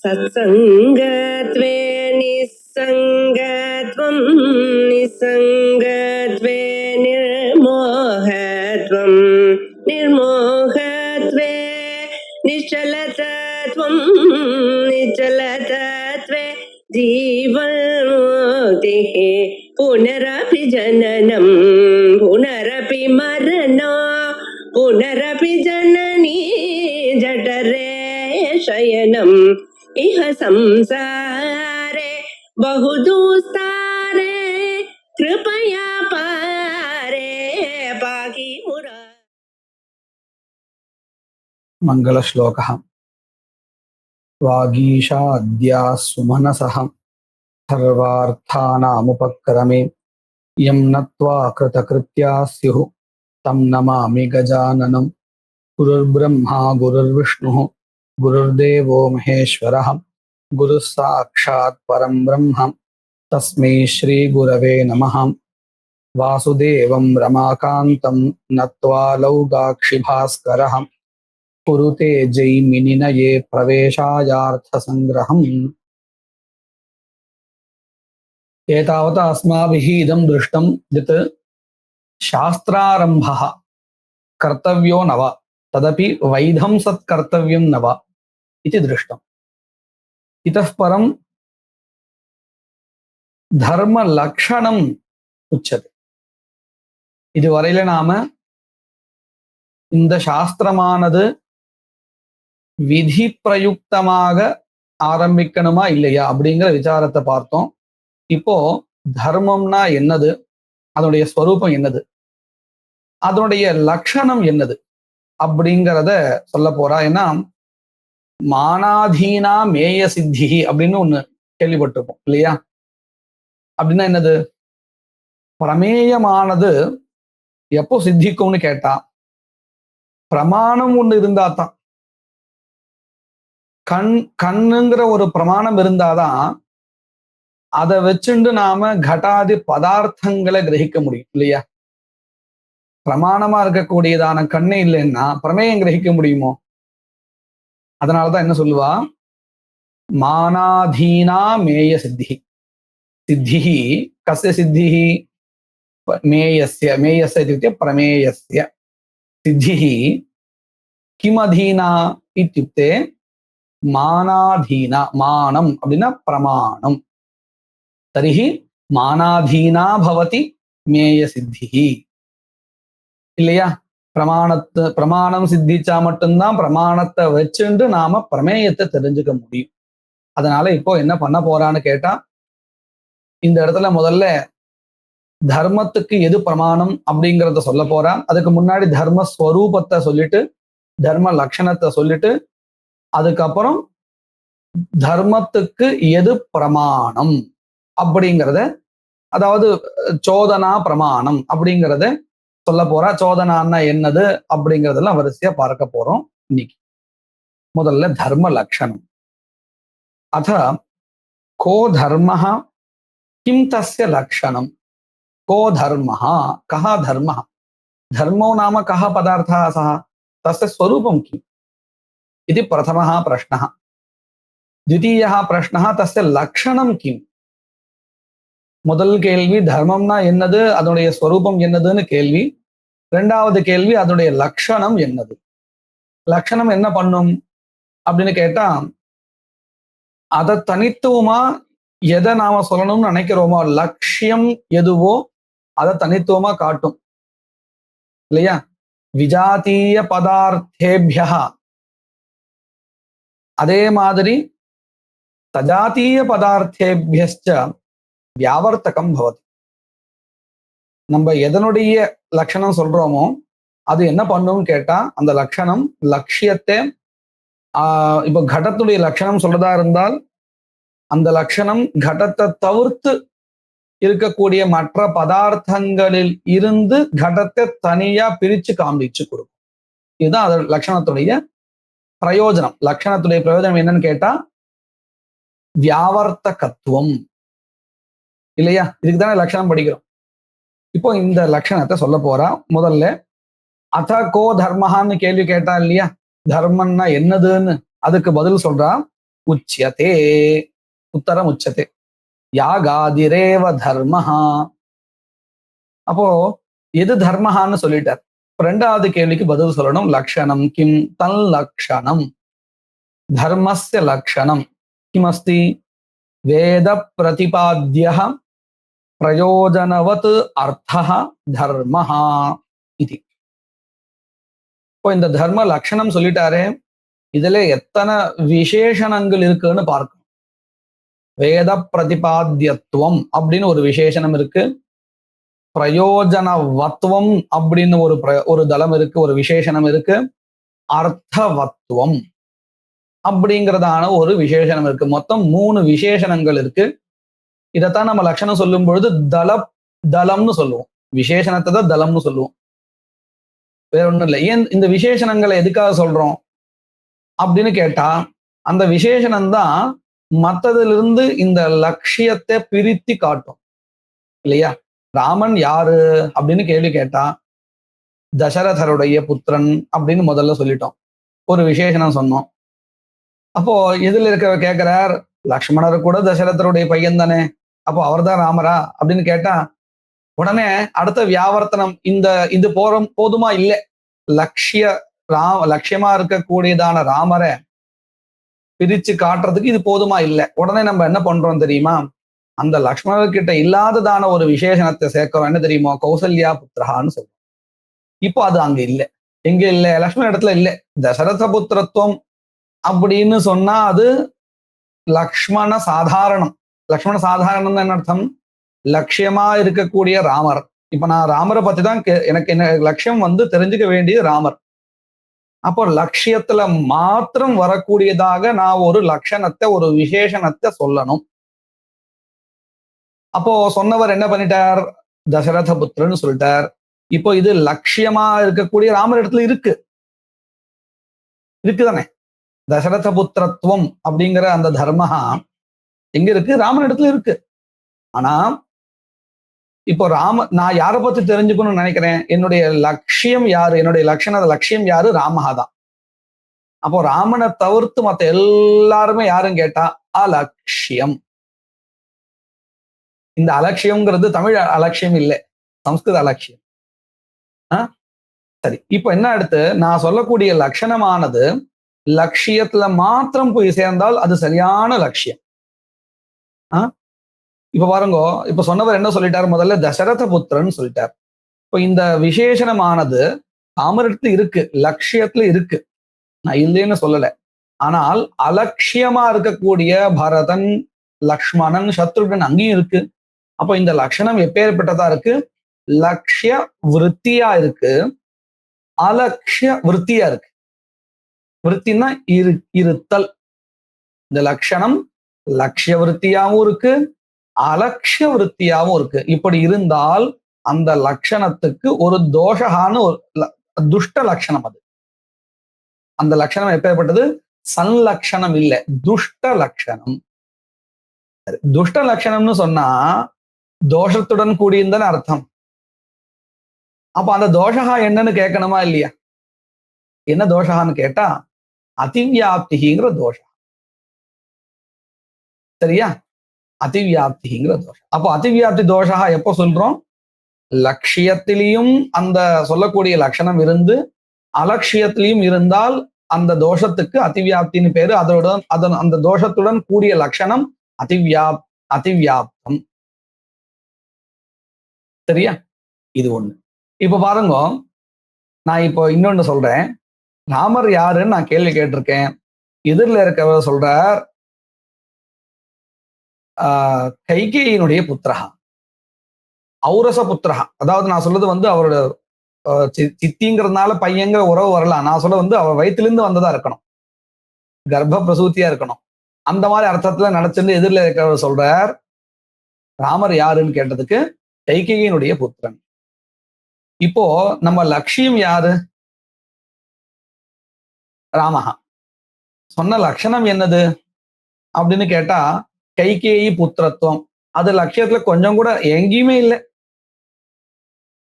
सत्संगत्वे निस्संगत्वं निस्संगत्वे निर्मोहत्वं निर्मोहत्वे निश्चलतत्वं निश्चलतत्वे जीवन्मुक्तिः पुनरपि जननं पुनरपि मरणं पुनरपि जननी जठरे शयनम् इह संसारे बहुदुस्तारे कृपया पारे पाहि मुरा। मङ्गलश्लोकः। वागीशा अद्या सुमनसः सर्वार्थानामुपक्रमे यं नत्वा कृतकृत्या स्युः तं नमामि गजाननं। गुरुर्ब्रह्मा गुरुर्विष्णुः गुरुर्देवो महेश्वरः गुरुः साक्षात् परं ब्रह्म तस्मै श्रीगुरवे नमः। वासुदेवं रमाकान्तं नत्वा लौगाक्षिभास्करः कुरुते जैमिनिनये प्रवेशायार्थसङ्ग्रहम्। एतावता अस्माभिः इदं दृष्टं यत् शास्त्रारम्भः कर्तव्यो न वा तदपि वैधं सत्कर्तव्यं न वा इति दृष्टम्। इतः परं धर्मलक्षणम् उच्यते। இதுவரையில நாம இந்த சாஸ்திரமானது விதி பிரயுக்தமாக ஆரம்பிக்கணுமா இல்லையா அப்படிங்கிற விசாரத்தை பார்த்தோம். இப்போ தர்மம்னா என்னது, அதனுடைய ஸ்வரூபம் என்னது, அதனுடைய லட்சணம் என்னது அப்படிங்கிறத சொல்ல போறா. ஏன்னா மானாதீனா மேய சித்தி அப்படின்னு ஒண்ணு கேள்விப்பட்டிருப்போம் இல்லையா? அப்படின்னா என்னது? பிரமேயமானது எப்போ சித்திக்கும்னு கேட்டா பிரமாணம் ஒண்ணு இருந்தா தான். கண்ணுங்கிற ஒரு பிரமாணம் இருந்தாதான் அதை வச்சுண்டு நாம கடாதி பதார்த்தங்களை கிரகிக்க முடியும் இல்லையா? பிரமாணமா இருக்கக்கூடியதான கண்ணே இல்லைன்னா பிரமேயம் கிரகிக்க முடியுமோ? அதனாலதான் என்ன சொல்லுவா, மானாதீனா மேய சித்தி. சித்தி கஸ்ய சித்தி? மேயஸ்ய. மேயஸ்ய இत्युक्ते பிரமேயஸ்ய. சித்தி கிமதீனா இत्युक्ते மானாதீனா. மானம் அப்படின்னா பிரமாணம். தரிஹி மானாதீனா பவதி மேய சித்தி இல்லையா? பிரமாணம் சித்திச்சா மட்டும்தான் பிரமாணத்தை வச்சுண்டு நாம பிரமேயத்தை தெரிஞ்சுக்க முடியும். அதனால இப்போ என்ன பண்ண போறான்னு கேட்டா, இந்த இடத்துல முதல்ல தர்மத்துக்கு எது பிரமாணம் அப்படிங்கிறத சொல்ல போறா. அதுக்கு முன்னாடி தர்மஸ்வரூபத்தை சொல்லிட்டு தர்ம லட்சணத்தை சொல்லிட்டு அதுக்கப்புறம் தர்மத்துக்கு எது பிரமாணம் அப்படிங்கிறத, அதாவது சோதனா பிரமாணம் அப்படிங்கிறத சொல்ல போறா. சோதனான்னா என்னது அப்படிங்கிறதெல்லாம் வரிசையா பார்க்க போறோம் இன்னைக்கு. முதல்ல தர்ம லட்சணம். அத கோ தர்மः கிம் தஸ்ய லட்சணம்? को धर्मः कः धर्मः? धर्मो नाम कः पदार्थः सः? तस्य स्वरूपं किम् इति प्रथमः प्रश्नः. द्वितीयः प्रश्नः तस्य लक्षणं किम्? முதல் கேள்வி தர்மம்னா என்னது, அதனுடைய ஸ்வரூபம் என்னதுன்னு கேள்வி. ரெண்டாவது கேள்வி அதனுடைய லட்சணம் என்னது. லட்சணம் என்ன பண்ணும் அப்படின்னு கேட்டா, அதை தனித்துவமா எதை நாம சொல்லணும்னு நினைக்கிறோமோ, லட்சியம் எதுவோ அதை தனித்துவமா காட்டும் இல்லையா? விஜாத்தீய பதார்த்தேபியா அதே மாதிரி சஜாத்தீய பதார்த்தேபியஸ்ச வியாவர்த்தகம் பவதி. நம்ம எதனுடைய லட்சணம் சொல்றோமோ அது என்ன பண்ணும்னு கேட்டா, அந்த லட்சணம் லட்சியத்தை இப்போ கடத்துடைய லட்சணம் சொல்றதா இருந்தால் அந்த லட்சணம் கடத்தை தவிர்த்து இருக்கக்கூடிய மற்ற பதார்த்தங்களில் இருந்து கடத்தை தனியா பிரிச்சு காண்பிச்சு கொடுக்கும். இதுதான் அது லட்சணத்துடைய பிரயோஜனம். லட்சணத்துடைய பிரயோஜனம் என்னன்னு கேட்டா வியாவர்த்தகத்துவம் இல்லையா? இதுக்குதானே லட்சணம் படிக்கிறோம். இப்போ இந்த லட்சணத்தை சொல்ல போறா. முதல்ல அத கோ தர்மஹான்னு கேள்வி கேட்டா இல்லையா, தர்மம்னா என்னதுன்னு அதுக்கு பதில் சொல்றா. உச்சியதே. உத்தரம் உச்சதே. யாகாதிரேவ தர்மஹா. அப்போ எது தர்மஹான்னு சொல்லிட்டார். ரெண்டாவது கேள்விக்கு பதில் சொல்லணும். லக்ஷணம் கிம் தன் லக்ஷணம். தர்மஸ்ய லக்ஷணம் கிமஸ்தி? வேத பிரதிபாத்யஹ பிரயோஜனவத் அர்த்தஹ தர்மஹ இது. இப்போ இந்த தர்ம லட்சணம் சொல்லிட்டாரே, இதுல எத்தனை விசேஷணங்கள் இருக்குன்னு பார்க்கணும். வேத பிரதிபாத்தியத்துவம் அப்படின்னு ஒரு விசேஷணம் இருக்கு. பிரயோஜனவத்துவம் அப்படின்னு ஒரு தளம் இருக்கு, ஒரு விசேஷணம் இருக்கு. அர்த்தவத்துவம் அப்படிங்கிறதான ஒரு விசேஷணம் இருக்கு. மொத்தம் 3 விசேஷணங்கள் இருக்கு. இதைத்தான் நம்ம லட்சணம் சொல்லும் பொழுது தளம்னு சொல்லுவோம். விசேஷணத்தை தான் தளம்னு சொல்லுவோம். வேற ஒண்ணும் இல்லை. ஏன் இந்த விசேஷணங்களை எதுக்காக சொல்றோம் அப்படின்னு கேட்டா, அந்த விசேஷணம் தான் மற்றதிலிருந்து இந்த லட்சியத்தை பிரித்தி காட்டும் இல்லையா? ராமன் யாரு அப்படின்னு கேள்வி கேட்டா, தசரதருடைய புத்திரன் அப்படின்னு முதல்ல சொல்லிட்டோம். ஒரு விசேஷணம் சொன்னோம். அப்போ எதில் இருக்க கேட்கிறார், லக்ஷ்மணர் கூட தசரதருடைய பையன் தானே, அப்போ அவர் தான் ராமரா அப்படின்னு கேட்டா, உடனே அடுத்த வியாவர்த்தனம், இது போதுமா? இல்லை. லட்சியமா இருக்கக்கூடியதான ராமரை பிரிச்சு காட்டுறதுக்கு இது போதுமா? இல்லை. உடனே நம்ம என்ன பண்றோம் தெரியுமா? அந்த லக்ஷ்மணர்கிட்ட இல்லாததான ஒரு விசேஷணத்தை சேர்க்கிறோம். என்ன தெரியுமோ? கௌசல்யா புத்திரஹான்னு சொல்றோம். இப்போ அது அங்க இல்லை. எங்க இல்லை? லக்ஷ்மண இடத்துல இல்லை. தசரத புத்திரத்துவம் அப்படின்னு சொன்னா அது லக்ஷ்மண சாதாரணம். லக்ஷ்மண சாதாரணம்னு என்ன அர்த்தம்? லட்சியமா இருக்கக்கூடிய ராமர். இப்ப நான் ராமரை பத்தி தான் எனக்கு என்ன லட்சியம் தெரிஞ்சுக்க வேண்டியது ராமர். அப்போ லட்சியத்துல மாத்திரம் வரக்கூடியதாக நான் ஒரு லட்சணத்தை, ஒரு விசேஷணத்தை சொல்லணும். அப்போ சொன்னவர் என்ன பண்ணிட்டார்? தசரத புத்திரன்னு சொல்லிட்டார். இப்போ இது லட்சியமா இருக்கக்கூடிய ராமர் இடத்துல இருக்குதானே? தசரத புத்திரத்துவம் அப்படிங்கிற அந்த தர்மஹா எங்க இருக்கு? ராமன் இடத்துல இருக்கு. ஆனா இப்போ நான் யாரை பத்தி தெரிஞ்சுக்கணும்னு நினைக்கிறேன்? என்னுடைய லட்சியம் யாரு? என்னுடைய லட்சியம் யாரு? ராமஹா தான். அப்போ ராமனை தவிர்த்து மத்த எல்லாருமே யாருன்னு கேட்டா அலட்சியம். இந்த அலட்சியம்ங்கிறது தமிழ் அலட்சியம் இல்லை, சம்ஸ்கிருத அலட்சியம். சரி, இப்போ என்ன அடுத்து நான் சொல்லக்கூடிய லட்சணமானது லட்சியத்துல மாத்திரம் போய் சேர்ந்தால் அது சரியான லட்சியம். இப்ப பாருங்க, இப்ப சொன்னவர் என்ன சொல்லிட்டார்? முதல்ல தசரத புத்திரன் சொல்லிட்டார். இப்போ இந்த விசேஷணமானது ராமரிடத்துல இருக்கு, லட்சியத்துல இருக்கு, நான் இல்லைன்னு சொல்லல. ஆனால் அலட்சியமா இருக்கக்கூடிய பரதன், லக்ஷ்மணன், சத்ருகன் அங்கேயும் இருக்கு. அப்போ இந்த லட்சணம் எப்பேற்பட்டதா இருக்கு? லட்சிய விருத்தியா இருக்கு, அலட்சிய விருத்தியா இருக்கு. விருத்தின்னா இருத்தல். இந்த லட்சணம் லட்சிய விருத்தியாவும் இருக்கு, அலட்சிய விருத்தியாவும் இருக்கு. இப்படி இருந்தால் அந்த லட்சணத்துக்கு ஒரு தோஷகான்னு ஒரு துஷ்ட லட்சணம். அது அந்த லட்சணம் எப்பேற்பட்டது? சன்லட்சணம் இல்லை, துஷ்ட லட்சணம். துஷ்ட லட்சணம்னு சொன்னா தோஷத்துடன் கூடியிருந்தன அர்த்தம். அப்ப அந்த தோஷகா என்னன்னு கேட்கணுமா இல்லையா? என்ன தோஷகான்னு கேட்டா அதிவியாப்திங்கிற தோஷம். சரியா? அதிவியாப்திங்கிற தோஷம். அப்போ அதிவியாப்தி தோஷா எப்போ சொல்றோம்? லட்சியத்திலையும் அந்த சொல்லக்கூடிய லட்சணம் இருந்து அலட்சியத்திலையும் இருந்தால் அந்த தோஷத்துக்கு அதிவியாப்தின்னு பேரு. அந்த தோஷத்துடன் கூடிய லட்சணம் அதிவியாப்தம். சரியா? இது ஒண்ணு. இப்ப பாருங்க, நான் இப்போ இன்னொன்னு சொல்றேன். ராமர் யாருன்னு நான் கேள்வி கேட்டிருக்கேன். எதிரில் இருக்கவர் சொல்றார் கைகேயினுடைய புத்திரஹா, ஔரச புத்திரஹா. அதாவது நான் சொல்றது அவரோட சித்திங்கிறதுனால பையங்கிற உறவு வரலாம். நான் சொல்ல அவர் வயிற்றிலிருந்து வந்ததா இருக்கணும், கர்ப்ப பிரசூத்தியா இருக்கணும். அந்த மாதிரி அர்த்தத்துல நினைச்சிருந்து எதிரில் இருக்கிறவர் சொல்றார் ராமர் யாருன்னு கேட்டதுக்கு கைகேயினுடைய புத்திரன். இப்போ நம்ம லட்சியம் யாரு? ராமஹா. சொன்ன லட்சணம் என்னது அப்படின்னு கேட்டா கைகேயி புத்திரத்துவம். அது லட்சியத்துல கொஞ்சம் கூட எங்கேயுமே இல்லை,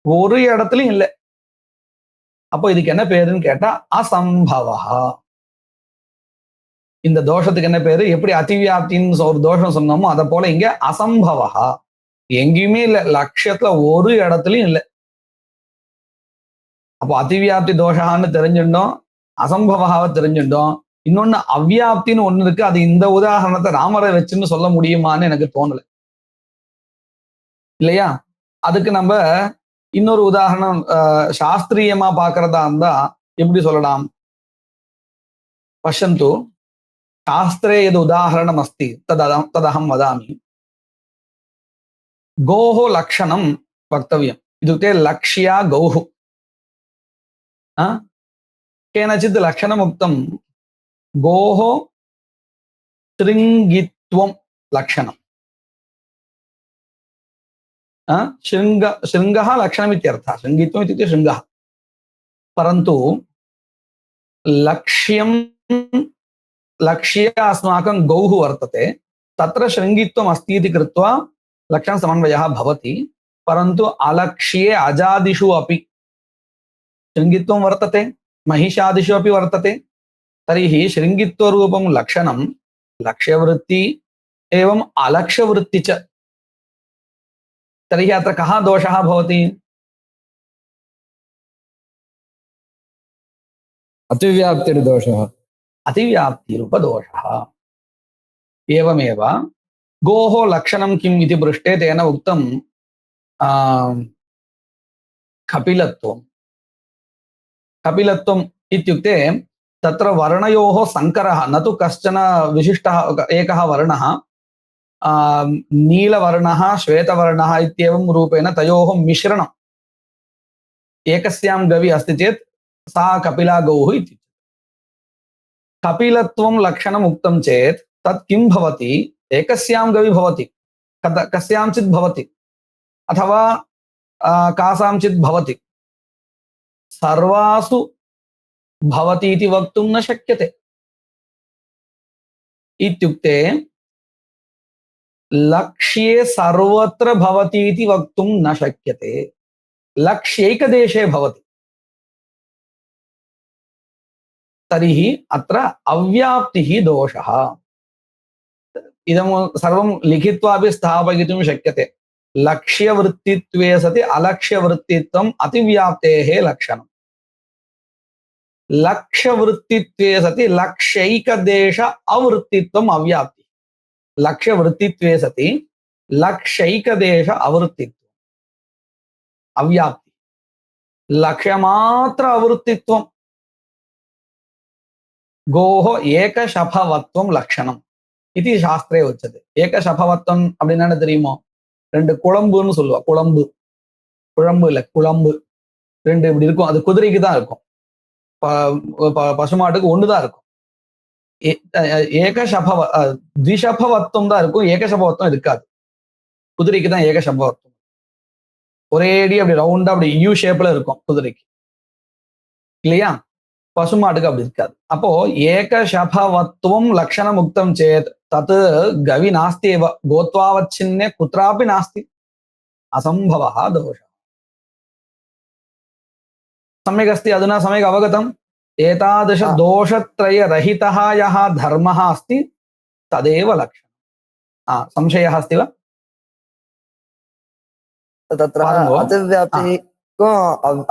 ஒரு இடத்துலயும் இல்லை. அப்போ இதுக்கு என்ன பேருன்னு கேட்டா அசம்பவா. இந்த தோஷத்துக்கு என்ன பேரு? எப்படி அதிவியாப்தின்னு ஒரு தோஷம் சொன்னோமோ அதை போல இங்க அசம்பவஹா, எங்கேயுமே இல்லை, லட்சியத்துல ஒரு இடத்துலயும் இல்லை. அப்போ அதிவியாப்தி தோஷான்னு தெரிஞ்சுட்டோம், அசம்பவகாவை தெரிஞ்சுட்டோம். இன்னொன்னு அவ்வியாப்தின்னு ஒண்ணு இருக்கு. அது இந்த உதாரணத்தை ராமரை வச்சுன்னு சொல்ல முடியுமான்னு எனக்கு தோணல, இல்லையா? அதுக்கு நம்ம இன்னொரு உதாரணம் சாஸ்திரியமா பாக்குறதா இருந்தா எப்படி சொல்லலாம்? பஷ்யந்து, சாஸ்திரே எது உதாரணம் அஸ்தி ததகம் வதாமி. கோஹோ லக்ஷணம் வக்தவியம் इत्युक्ते लक्ष्या गौः केनचित् लक्षणम् उक्तं गोः शृङ्गित्वं लक्षणम्। शृङ्गः लक्षणमित्यर्थः, शृङ्गित्वम् इत्युक्ते शृङ्गः, परन्तु लक्ष्ये अस्माकं गौः वर्तते, तत्र शृङ्गित्वम् अस्ति इति कृत्वा लक्षणसमन्वयः भवति, परन्तु अलक्ष्ये अजादिषु अपि शृङ्गित्वं वर्तते, महिषादिषु अपि वर्तते। तर्हि शृङ्गित्वरूपं लक्षणं लक्ष्यवृत्ति एवम् अलक्ष्यवृत्ति च। तर्हि अत्र कः दोषः भवति? अतिव्याप्तिर्दोषः, अतिव्याप्तिरूपदोषः। एवमेव गोः लक्षणं किम् इति पृष्टे तेन उक्तं कपिलत्वं। कपिलत्वम् इत्युक्ते तत्र वर्णयोः संकरः, न तु कश्चन विशिष्टः एकः वर्णः, नीलवर्णः श्वेतवर्णः इत्येवं रूपेण तयोः मिश्रणम् एकस्यां गवि अस्ति चेत् सा कपिला गौः इति। कपिलत्वं लक्षणम् उक्तं चेत् तत् किं भवति? एकस्यां गवि भवति, कस्यांचित् भवति, अथवा कासांचित् भवति, सर्वासु भवति इति वक्तुं न शक्यते। इत्युक्ते लक्ष्ये सर्वत्र भवति इति वक्तुं न शक्यते, लक्ष्यैकदेशे भवति। तर्हि अत्र अव्याप्तिः दोषः। इदं सर्वं लिखित्वा अपि स्थापयितुं शक्यते। लक्ष्यवृत्तित्वे सति अलक्ष्यवृत्तित्वम् अतिव्याप्तेः लक्षणम्। लक्ष्यवृत्तित्वे सति लक्ष्यैकदेश अवृत्तित्वम् अव्याप्ति। लक्ष्यवृत्तित्वे सति लक्ष्यैकदेश अवृत्तित्वम् अव्याप्ति। लक्ष्यमात्र अवृत्तित्वम् गोः एकशफवत्वं लक्षणम् इति शास्त्रे उच्यते। एकशफवत्वம் அப்படின்னா என்ன தெரியுமோ? ரெண்டு குழம்புன்னு சொல்லுவா. குழம்பு, குழம்பு இல்ல, குழம்பு ரெண்டு இப்படி இருக்கும். அது குதிரைக்கு தான் இருக்கும், பசுமாட்டுக்கு ஒண்ணுதான் இருக்கும். ஏகசபவ த்விசபவத்துவம் தான் இருக்கும், ஏகசபவத்துவம் இருக்காது. குதிரைக்கு தான் ஏகசபவத்துவம். ஒரேடி அப்படி ரவுண்டா அப்படி யூ ஷேப்ல இருக்கும் குதிரைக்கு, இல்லையா? பசுமாட்டுக்கு அப்படி இருக்காது. அப்போ ஏகசபவத்துவம் லக்ஷணம் உக்தம் சேத் तत् गवि नास्ति एव, गोत्वावच्छिन्ने कुत्रापि नास्ति, असम्भवः दोषः। सम्यक् अस्ति? अधुना सम्यक् अवगतम्? एतादृश दोषत्रयरहितः यः धर्मः अस्ति तदेव लक्षणम्। संशयः अस्ति वा? तत्र अतिव्याप्तिக்கும்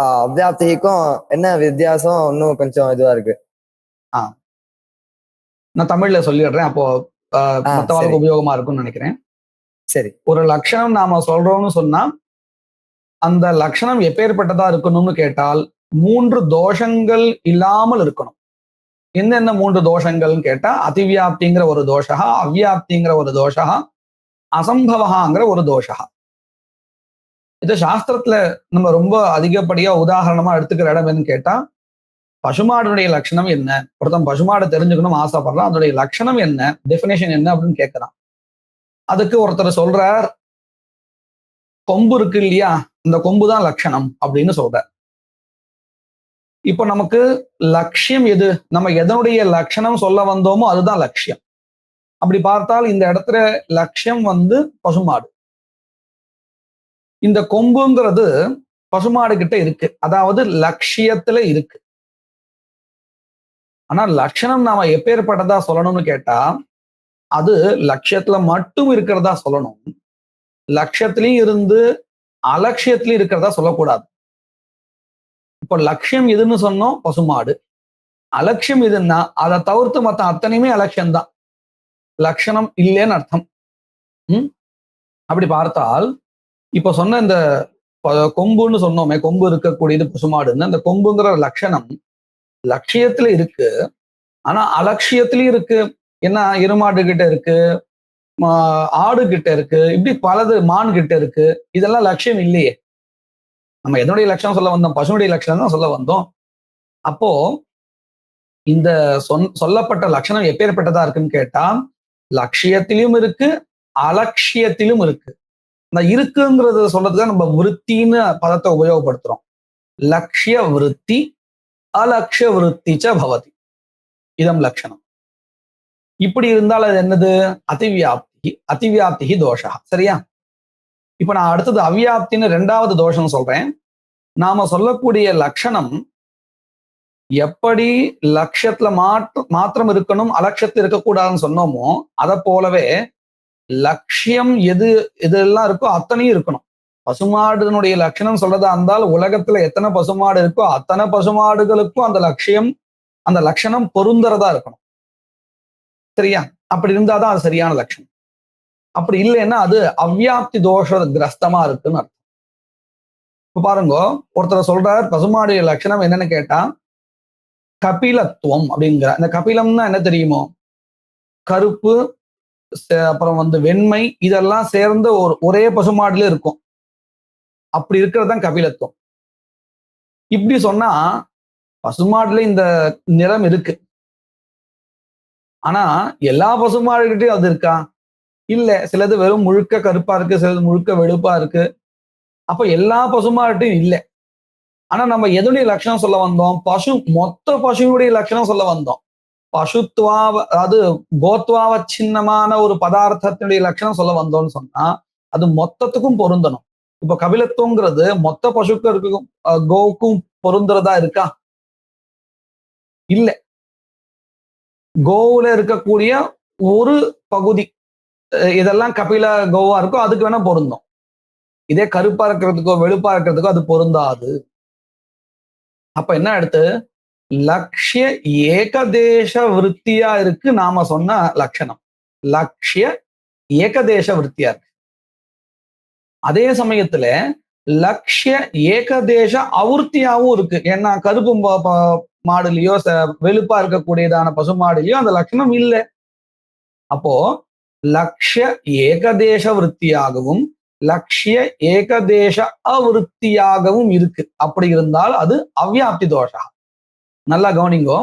அவ்வியாப்திக்கும் என்ன வித்தியாசம்? இன்னும் கொஞ்சம் இதுவா இருக்கு. நான் தமிழ்ல சொல்லிடுறேன், அப்போ மற்றவங்களுக்கு உபயோகமா இருக்கும்னு நினைக்கிறேன். சரி. ஒரு லட்சணம் நாம சொல்றோம்னு சொன்னா அந்த லட்சணம் எப்பேற்பட்டதா இருக்கணும்னு கேட்டால் 3 தோஷங்கள் இல்லாமல் இருக்கணும். என்னென்ன 3 தோஷங்கள்னு கேட்டா, அதிவியாப்திங்கிற ஒரு தோஷா, அவ்வியாப்திங்கிற ஒரு தோஷா, அசம்பவகாங்கிற ஒரு தோஷா. இது சாஸ்திரத்துல நம்ம ரொம்ப அதிகப்படியா உதாரணமா எடுத்துக்கிற இடம் என்னன்னு கேட்டா, பசுமாடுடைய லட்சணம் என்ன? ஒருத்தன் பசுமாடை தெரிஞ்சுக்கணும் ஆசைப்படுறான், அதனுடைய லட்சணம் என்ன, டெபினேஷன் என்ன அப்படின்னு கேட்கிறான். அதுக்கு ஒருத்தர் சொல்றார், கொம்பு இருக்கு இல்லையா, இந்த கொம்பு தான் லட்சணம் அப்படின்னு சொல்றார். இப்ப நமக்கு லட்சியம் எது? நம்ம எதனுடைய லட்சணம் சொல்ல வந்தோமோ அதுதான் லட்சியம். அப்படி பார்த்தால் இந்த இடத்துல லட்சியம் பசுமாடு. இந்த கொம்புங்கிறது பசுமாடு கிட்ட இருக்கு, அதாவது லட்சியத்துல இருக்கு. ஆனா லட்சணம் நாம எப்பேற்பட்டதா சொல்லணும்னு கேட்டா அது லட்சியத்துல மட்டும் இருக்கிறதா சொல்லணும். லட்சியத்திலையும் இருந்து அலட்சியத்திலையும் இருக்கிறதா சொல்லக்கூடாது. இப்போ லட்சியம் எதுன்னு சொன்னோம்? பசுமாடு. அலட்சியம் எதுன்னா அதை தவிர்த்து மற்ற அத்தனையுமே அலட்சியம்தான், லட்சணம் இல்லைன்னு அர்த்தம். அப்படி பார்த்தால் இப்ப சொன்ன இந்த கொம்புன்னு சொன்னோமே, கொம்பு இருக்கக்கூடியது பசுமாடுன்னு, அந்த கொம்புங்கிற லட்சணம் லட்சியத்துல இருக்கு, ஆனா அலட்சியத்திலயும் இருக்கு. என்ன, எருமாடு கிட்ட இருக்கு, ஆடு கிட்ட இருக்கு, இப்படி பலது, மான் கிட்ட இருக்கு. இதெல்லாம் லட்சியம் இல்லையே. நம்ம எதனுடைய லட்சணம் சொல்ல வந்தோம்? பசுனுடைய லட்சணம் தான் சொல்ல வந்தோம். அப்போ இந்த சொல்லப்பட்ட லட்சணம் எப்பேற்பட்டதா இருக்குன்னு கேட்டா லட்சியத்திலும் இருக்கு, அலட்சியத்திலும் இருக்கு. இந்த இருக்குங்கிறத சொல்றதுக்கு நம்ம விருத்தின்னு பதத்தை உபயோகப்படுத்துறோம். லட்சிய விருத்தி அலட்சிய விருத்திச்ச பவதி, இதம் லட்சணம். இப்படி இருந்தால் அது என்னது? அதிவியாப்தி. அதிவியாப்தி தோஷா. சரியா? இப்ப நான் அடுத்தது அவ்வியாப்தின்னு 2வது தோஷம் சொல்றேன். நாம சொல்லக்கூடிய லட்சணம் எப்படி லட்சியத்துல மாத்திரம் இருக்கணும், அலட்சியத்துல இருக்கக்கூடாதுன்னு சொன்னோமோ அதை போலவே லட்சியம் எதெல்லாம் இருக்கோ அத்தனையும் இருக்கணும். பசுமாடுனுடைய லட்சணம் சொல்றதா இருந்தால் உலகத்துல எத்தனை பசுமாடு இருக்கோ அத்தனை பசுமாடுகளுக்கும் அந்த லட்சணம் பொருந்துறதா இருக்கணும். சரியா? அப்படி இருந்தாதான் அது சரியான லட்சணம். அப்படி இல்லைன்னா அது அவ்வியாப்தி தோஷ கிரஸ்தமா இருக்குன்னு அர்த்தம். இப்ப பாருங்க, ஒருத்தர் சொல்றார் பசுமாடு லட்சணம் என்னன்னு கேட்டா கபிலத்துவம் அப்படிங்கிற. இந்த கபிலம்னா என்ன தெரியுமோ? கருப்பு, அப்புறம் வெண்மை, இதெல்லாம் சேர்ந்த ஒரே பசுமாடுல இருக்கும். அப்படி இருக்கிறது தான் கபிலத்துவம். இப்படி சொன்னா பசுமாடுல இந்த நிறம் இருக்கு, ஆனா எல்லா பசுமாடுகிட்டையும் அது இருக்கா? இல்ல. சிலது வெறும் முழுக்க கருப்பா இருக்கு, சிலது முழுக்க வெளுப்பா இருக்கு. அப்ப எல்லா பசுமாட்டையும் இல்லை. ஆனா நம்ம எதுடைய லட்சணம் சொல்ல வந்தோம்? மொத்த பசுனுடைய லட்சணம் சொல்ல வந்தோம். பசுத்வாவ, அதாவது கோத்வாவ சின்னமான ஒரு பதார்த்தத்தினுடைய லட்சணம் சொல்ல வந்தோம்னு சொன்னா அது மொத்தத்துக்கும் பொருந்தணும். இப்ப கபிலத்துவங்கிறது மொத்த பசுக்களுக்கும் கோவுக்கும் பொருந்துறதா இருக்கா? இல்ல. கோவுல இருக்கக்கூடிய ஒரு பகுதி இதெல்லாம் கபில கோவா இருக்கோ அதுக்கு வேணா பொருந்தும். இதே கருப்பா இருக்கிறதுக்கோ வெளுப்பா இருக்கிறதுக்கோ அது பொருந்தாது. அப்ப என்ன அடுத்து? லட்சிய ஏகதேச விருத்தியா இருக்கு நாம சொன்ன லட்சணம். லட்சிய ஏகதேச விருத்தியா இருக்கு. அதே சமயத்துல லட்சிய ஏகதேச அவிருத்தியாவும் இருக்கு. ஏன்னா கருப்பு மாடுலயோ வெளுப்பா இருக்கக்கூடியதான பசுமாடுலயோ அந்த லட்சணம் இல்லை. அப்போ லட்சிய ஏகதேச விருத்தியாகவும் லட்சிய ஏகதேச அவிருத்தியாகவும் இருக்கு. அப்படி இருந்தால் அது அவ்வியாப்தி தோஷா. நல்லா கவனிங்கோ.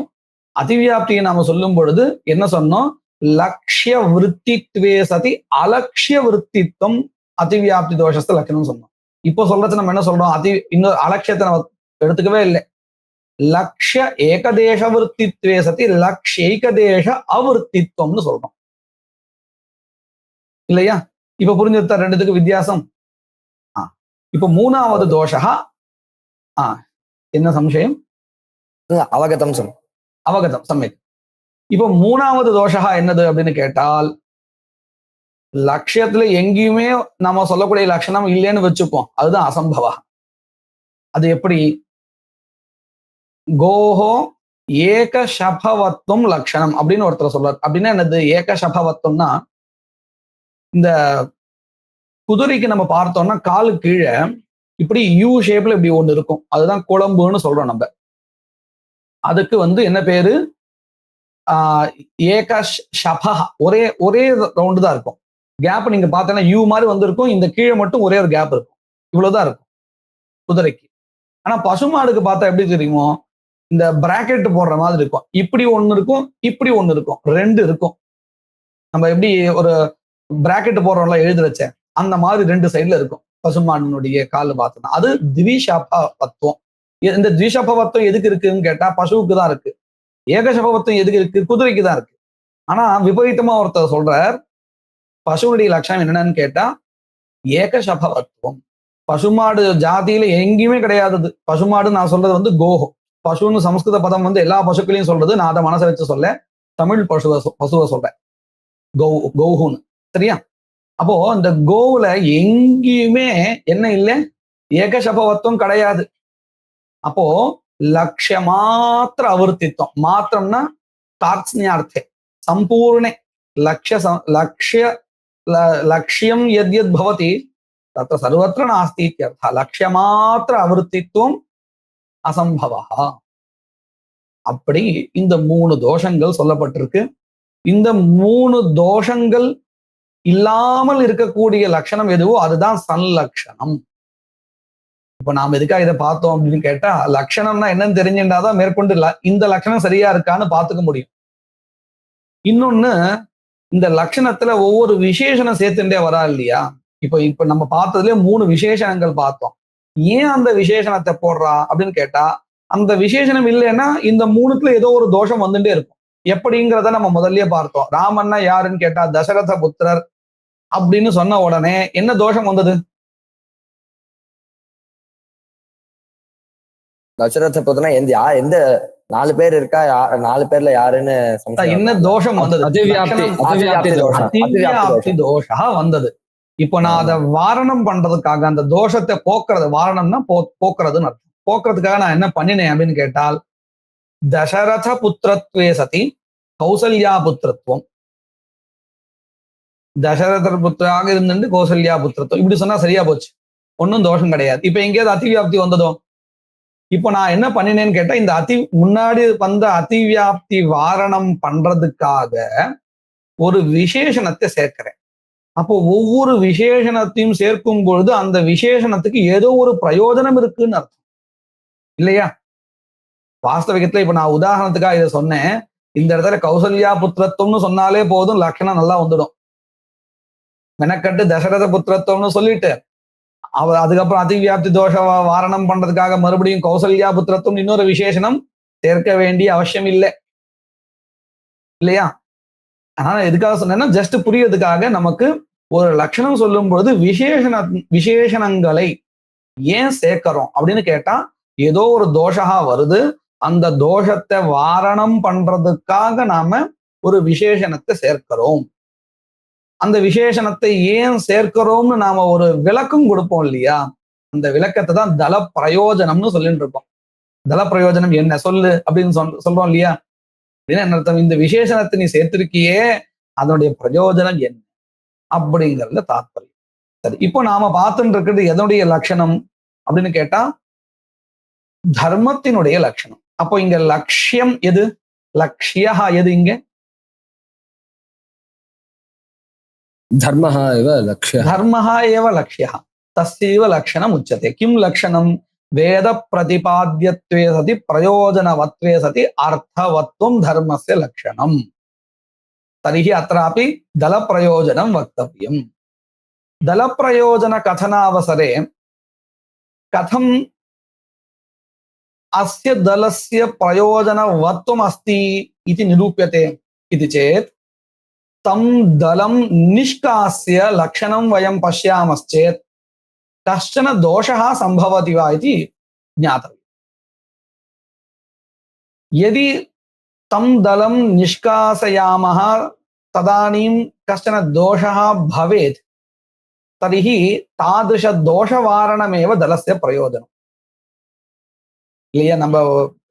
அதிவியாப்தியை நாம சொல்லும் பொழுது என்ன சொன்னோம்? லட்சிய விருத்தித்வே சதி அலட்சிய விருத்தித்வம் அதிவியாப்தி தோஷத்தை லட்சணம் சொன்னோம். இப்போ சொல்றது நம்ம என்ன சொல்றோம்? இன்னொரு அலட்சியத்தை நம்ம எடுத்துக்கவே இல்லை. லட்சிய ஏகதேச விருத்தித்வே சதி லட்சிய ஏகதேச அவிருத்தித்வம்னு சொல்றோம் இல்லையா? இப்ப புரிஞ்சுட்டா ரெண்டுத்துக்கு வித்தியாசம். இப்ப 3வது தோஷா. என்ன சம்சயம்? அவகதம் சொன்ன. அவகதம் சமயத். இப்போ 3வது தோஷா என்னது அப்படின்னு கேட்டால் லட்சியத்துல எங்கேயுமே நம்ம சொல்லக்கூடிய லட்சணம் இல்லைன்னு வச்சுப்போம், அதுதான் அசம்பவா. அது எப்படி? கோஹோ ஏக சபவத்துவம் லட்சணம் அப்படின்னு ஒருத்தர் சொல்றாரு. அப்படின்னா என்னது? ஏக சபவத்துவம்னா இந்த குதிரைக்கு நம்ம பார்த்தோம்னா காலு கீழே இப்படி யூ ஷேப்ல இப்படி ஒண்ணு இருக்கும், அதுதான் குழம்புன்னு சொல்றோம் நம்ம. அதுக்கு என்ன பேரு? ஏக ஷபஹ. ஒரே ரவுண்டு தான் இருக்கும். கேப் நீங்க பார்த்தீங்கன்னா யூ மாதிரி இருக்கும், இந்த கீழே மட்டும் ஒரே ஒரு கேப் இருக்கும். இவ்வளவுதான் இருக்கும் குதிரைக்கு. ஆனா பசுமாடுக்கு பார்த்தா எப்படி தெரியுமோ? இந்த பிராக்கெட் போடுற மாதிரி இருக்கும். இப்படி ஒண்ணு இருக்கும், இப்படி ஒண்ணு இருக்கும், 2 இருக்கும். நம்ம எப்படி ஒரு பிராக்கெட் போடுறோம்ல எழுதி வச்சேன், அந்த மாதிரி 2 சைட்ல இருக்கும் பசுமாடினுடைய கால் பார்த்தோம்னா. அது திவிஷபவத்துவம். இந்த திவிஷபவத்துவம் எதுக்கு இருக்குன்னு கேட்டா பசுவுக்கு தான் இருக்கு. ஏகசபவத்துவம் எதுக்கு இருக்கு? குதிரைக்கு தான் இருக்கு. ஆனா விபரீதமா ஒருத்தர் சொல்றார், பசுவுடைய லட்சணம் என்னன்னு கேட்டா ஏகசபவத்துவம். பசுமாடு ஜாதியில எங்கேயுமே கிடையாது. பசுமாடு நான் சொல்றது கோஹோ. பசுன்னு சமஸ்கிருத பதம் வந்து எல்லா பசுக்களையும் சொல்றது, நான் அதை மனசை வச்சு சொல்ல, தமிழ் பசுவை சொல்றேன், கௌஹுன்னு. சரியா? அப்போ இந்த கோவுல எங்கேயுமே என்ன இல்லை, ஏகசபவத்துவம் கிடையாது. அப்போ லட்சிய மாத்திர அவர்த்தித்வம், மாத்திரம்னா தார்த்ஸ்யார்த்தே சம்பூர்ணே லட்சியம் யத் பவதி தத்ர சர்வத்திர நாஸ்தி இத்யர்த்தः. லட்சிய மாத்திர அவர்த்தித்வம் அசம்பவா. அப்படி இந்த 3 தோஷங்கள் சொல்லப்பட்டிருக்கு. இந்த 3 தோஷங்கள் இல்லாமல் இருக்கக்கூடிய லட்சணம் எதுவோ அதுதான் சன்லக்ஷணம். இப்ப நாம எதுக்காக இதை பார்த்தோம் அப்படின்னு கேட்டா, லட்சணம்னா என்னன்னு தெரிஞ்சுட்டாதான் மேற்கொண்டு இந்த லட்சணம் சரியா இருக்கான்னு பார்த்துக்க முடியும். இன்னொன்னு, இந்த லட்சணத்துல ஒவ்வொரு விசேஷனம் சேர்த்துட்டே வரா இல்லையா? இப்ப நம்ம பார்த்ததுல 3 விசேஷணங்கள் பார்த்தோம். ஏன் அந்த விசேஷணத்தை போடுறா அப்படின்னு கேட்டா, அந்த விசேஷனம் இல்லைன்னா இந்த 3த்துல ஏதோ ஒரு தோஷம் வந்துட்டே இருக்கும். எப்படிங்கிறத நம்ம முதல்லயே பார்த்தோம். ராமன்னா யாருன்னு கேட்டா தசரத புத்திரர் அப்படின்னு சொன்ன உடனே என்ன தோஷம் வந்தது? தசரத புத்திரனா எந்த 4 பேர் இருக்கா, 4 பேர்ல யாருன்னு என்ன தோஷம் வந்தது? அதிவியாப்தி தோஷா வந்தது. இப்போ நான் அதை வாரணம் பண்றதுக்காக, அந்த தோஷத்தை போக்குறது, வாரணம்னா போக்குறதுன்னு அர்த்தம். போக்குறதுக்காக நான் என்ன பண்ணினேன் அப்படின்னு கேட்டால், தசரத புத்திரத்வே சதி கௌசல்யா புத்திரத்துவம், தசரதர் புத்திராக இருந்து கௌசல்யா புத்திரத்துவம், இப்படி சொன்னா சரியா போச்சு, ஒன்னும் தோஷம் கிடையாது. இப்ப எங்கேயாவது அதிவியாப்தி வந்ததோ? இப்போ நான் என்ன பண்ணினேன்னு கேட்டா, இந்த முன்னாடி வந்த அதிவியாப்தி வாரணம் பண்றதுக்காக ஒரு விசேஷணத்தை சேர்க்கிறேன். அப்போ ஒவ்வொரு விசேஷணத்தையும் சேர்க்கும் பொழுது அந்த விசேஷணத்துக்கு ஏதோ ஒரு பிரயோஜனம் இருக்குன்னு அர்த்தம் இல்லையா? வாஸ்தவிகத்துல இப்ப நான் உதாரணத்துக்காக இதை சொன்னேன். இந்த இடத்துல கௌசல்யா புத்திரத்துவம்னு சொன்னாலே போதும், லட்சணம் நல்லா வந்துடும். மெனக்கட்டு தசரத புத்திரத்துவம்னு சொல்லிட்டு அதுக்கப்புறம் அதிவியாப்தி தோஷ வாரணம் பண்றதுக்காக மறுபடியும் கௌசல்யா புத்திரத்துவம் இன்னொரு விசேஷனம் சேர்க்க வேண்டிய அவசியம் இல்லை இல்லையா? ஆனா எதுக்காக சொன்னேன்னா, ஜஸ்ட் புரியறதுக்காக நமக்கு ஒரு லட்சணம் சொல்லும் பொழுது விசேஷணங்களை ஏன் சேர்க்கிறோம் அப்படின்னு கேட்டா, ஏதோ ஒரு தோஷா வருது, அந்த தோஷத்தை வாரணம் பண்றதுக்காக நாம ஒரு விசேஷணத்தை சேர்க்கிறோம். அந்த விசேஷணத்தை ஏன் சேர்க்கிறோம்னு நாம ஒரு விளக்கம் கொடுப்போம் இல்லையா? அந்த விளக்கத்தை தான் தல பிரயோஜனம்னு சொல்லிட்டு இருப்போம். தல பிரயோஜனம் என்ன சொல்லு அப்படின்னு சொல்றோம் இல்லையா? அப்படின்னு என்ன அர்த்தம்? இந்த விசேஷணத்தை நீ சேர்த்திருக்கியே, அதனுடைய பிரயோஜனம் என்ன அப்படிங்கிறதுல தாற்பயம். சரி, இப்போ நாம பார்த்துட்டு இருக்கிறது எதனுடைய லட்சணம் அப்படின்னு கேட்டா, தர்மத்தினுடைய லட்சணம். அப்போ இங்க லட்சியம் எது? லட்சியா எது? இங்க धर्मः एव लक्ष्यः। धर्मः एव लक्ष्यः तस्यैव लक्षणम् उच्यते। किं लक्षणं? वेद प्रतिपाद्यत्वे सति प्रयोजनवत्वे सति अर्थवत्वं धर्मस्य लक्षणम्। तर्हि अत्रापि दलप्रयोजनं वक्तव्यम्। दलप्रयोजनकथनावसरे कथम् अस्य दलस्य प्रयोजनवत्वम् अस्ति इति निरूप्यते इति चेत्, तं दलं निष्कास्य लक्षणं वयं पश्यामश्चेत् कश्चन दोषः सम्भवति वा इति ज्ञातव्यम्। यदि तं दलं निष्कासयामः तदानीं कश्चन दोषः भवेत्, तर्हि तादृशदोषवारणमेव दलस्य प्रयोजनम् இல்லையா? நம்ம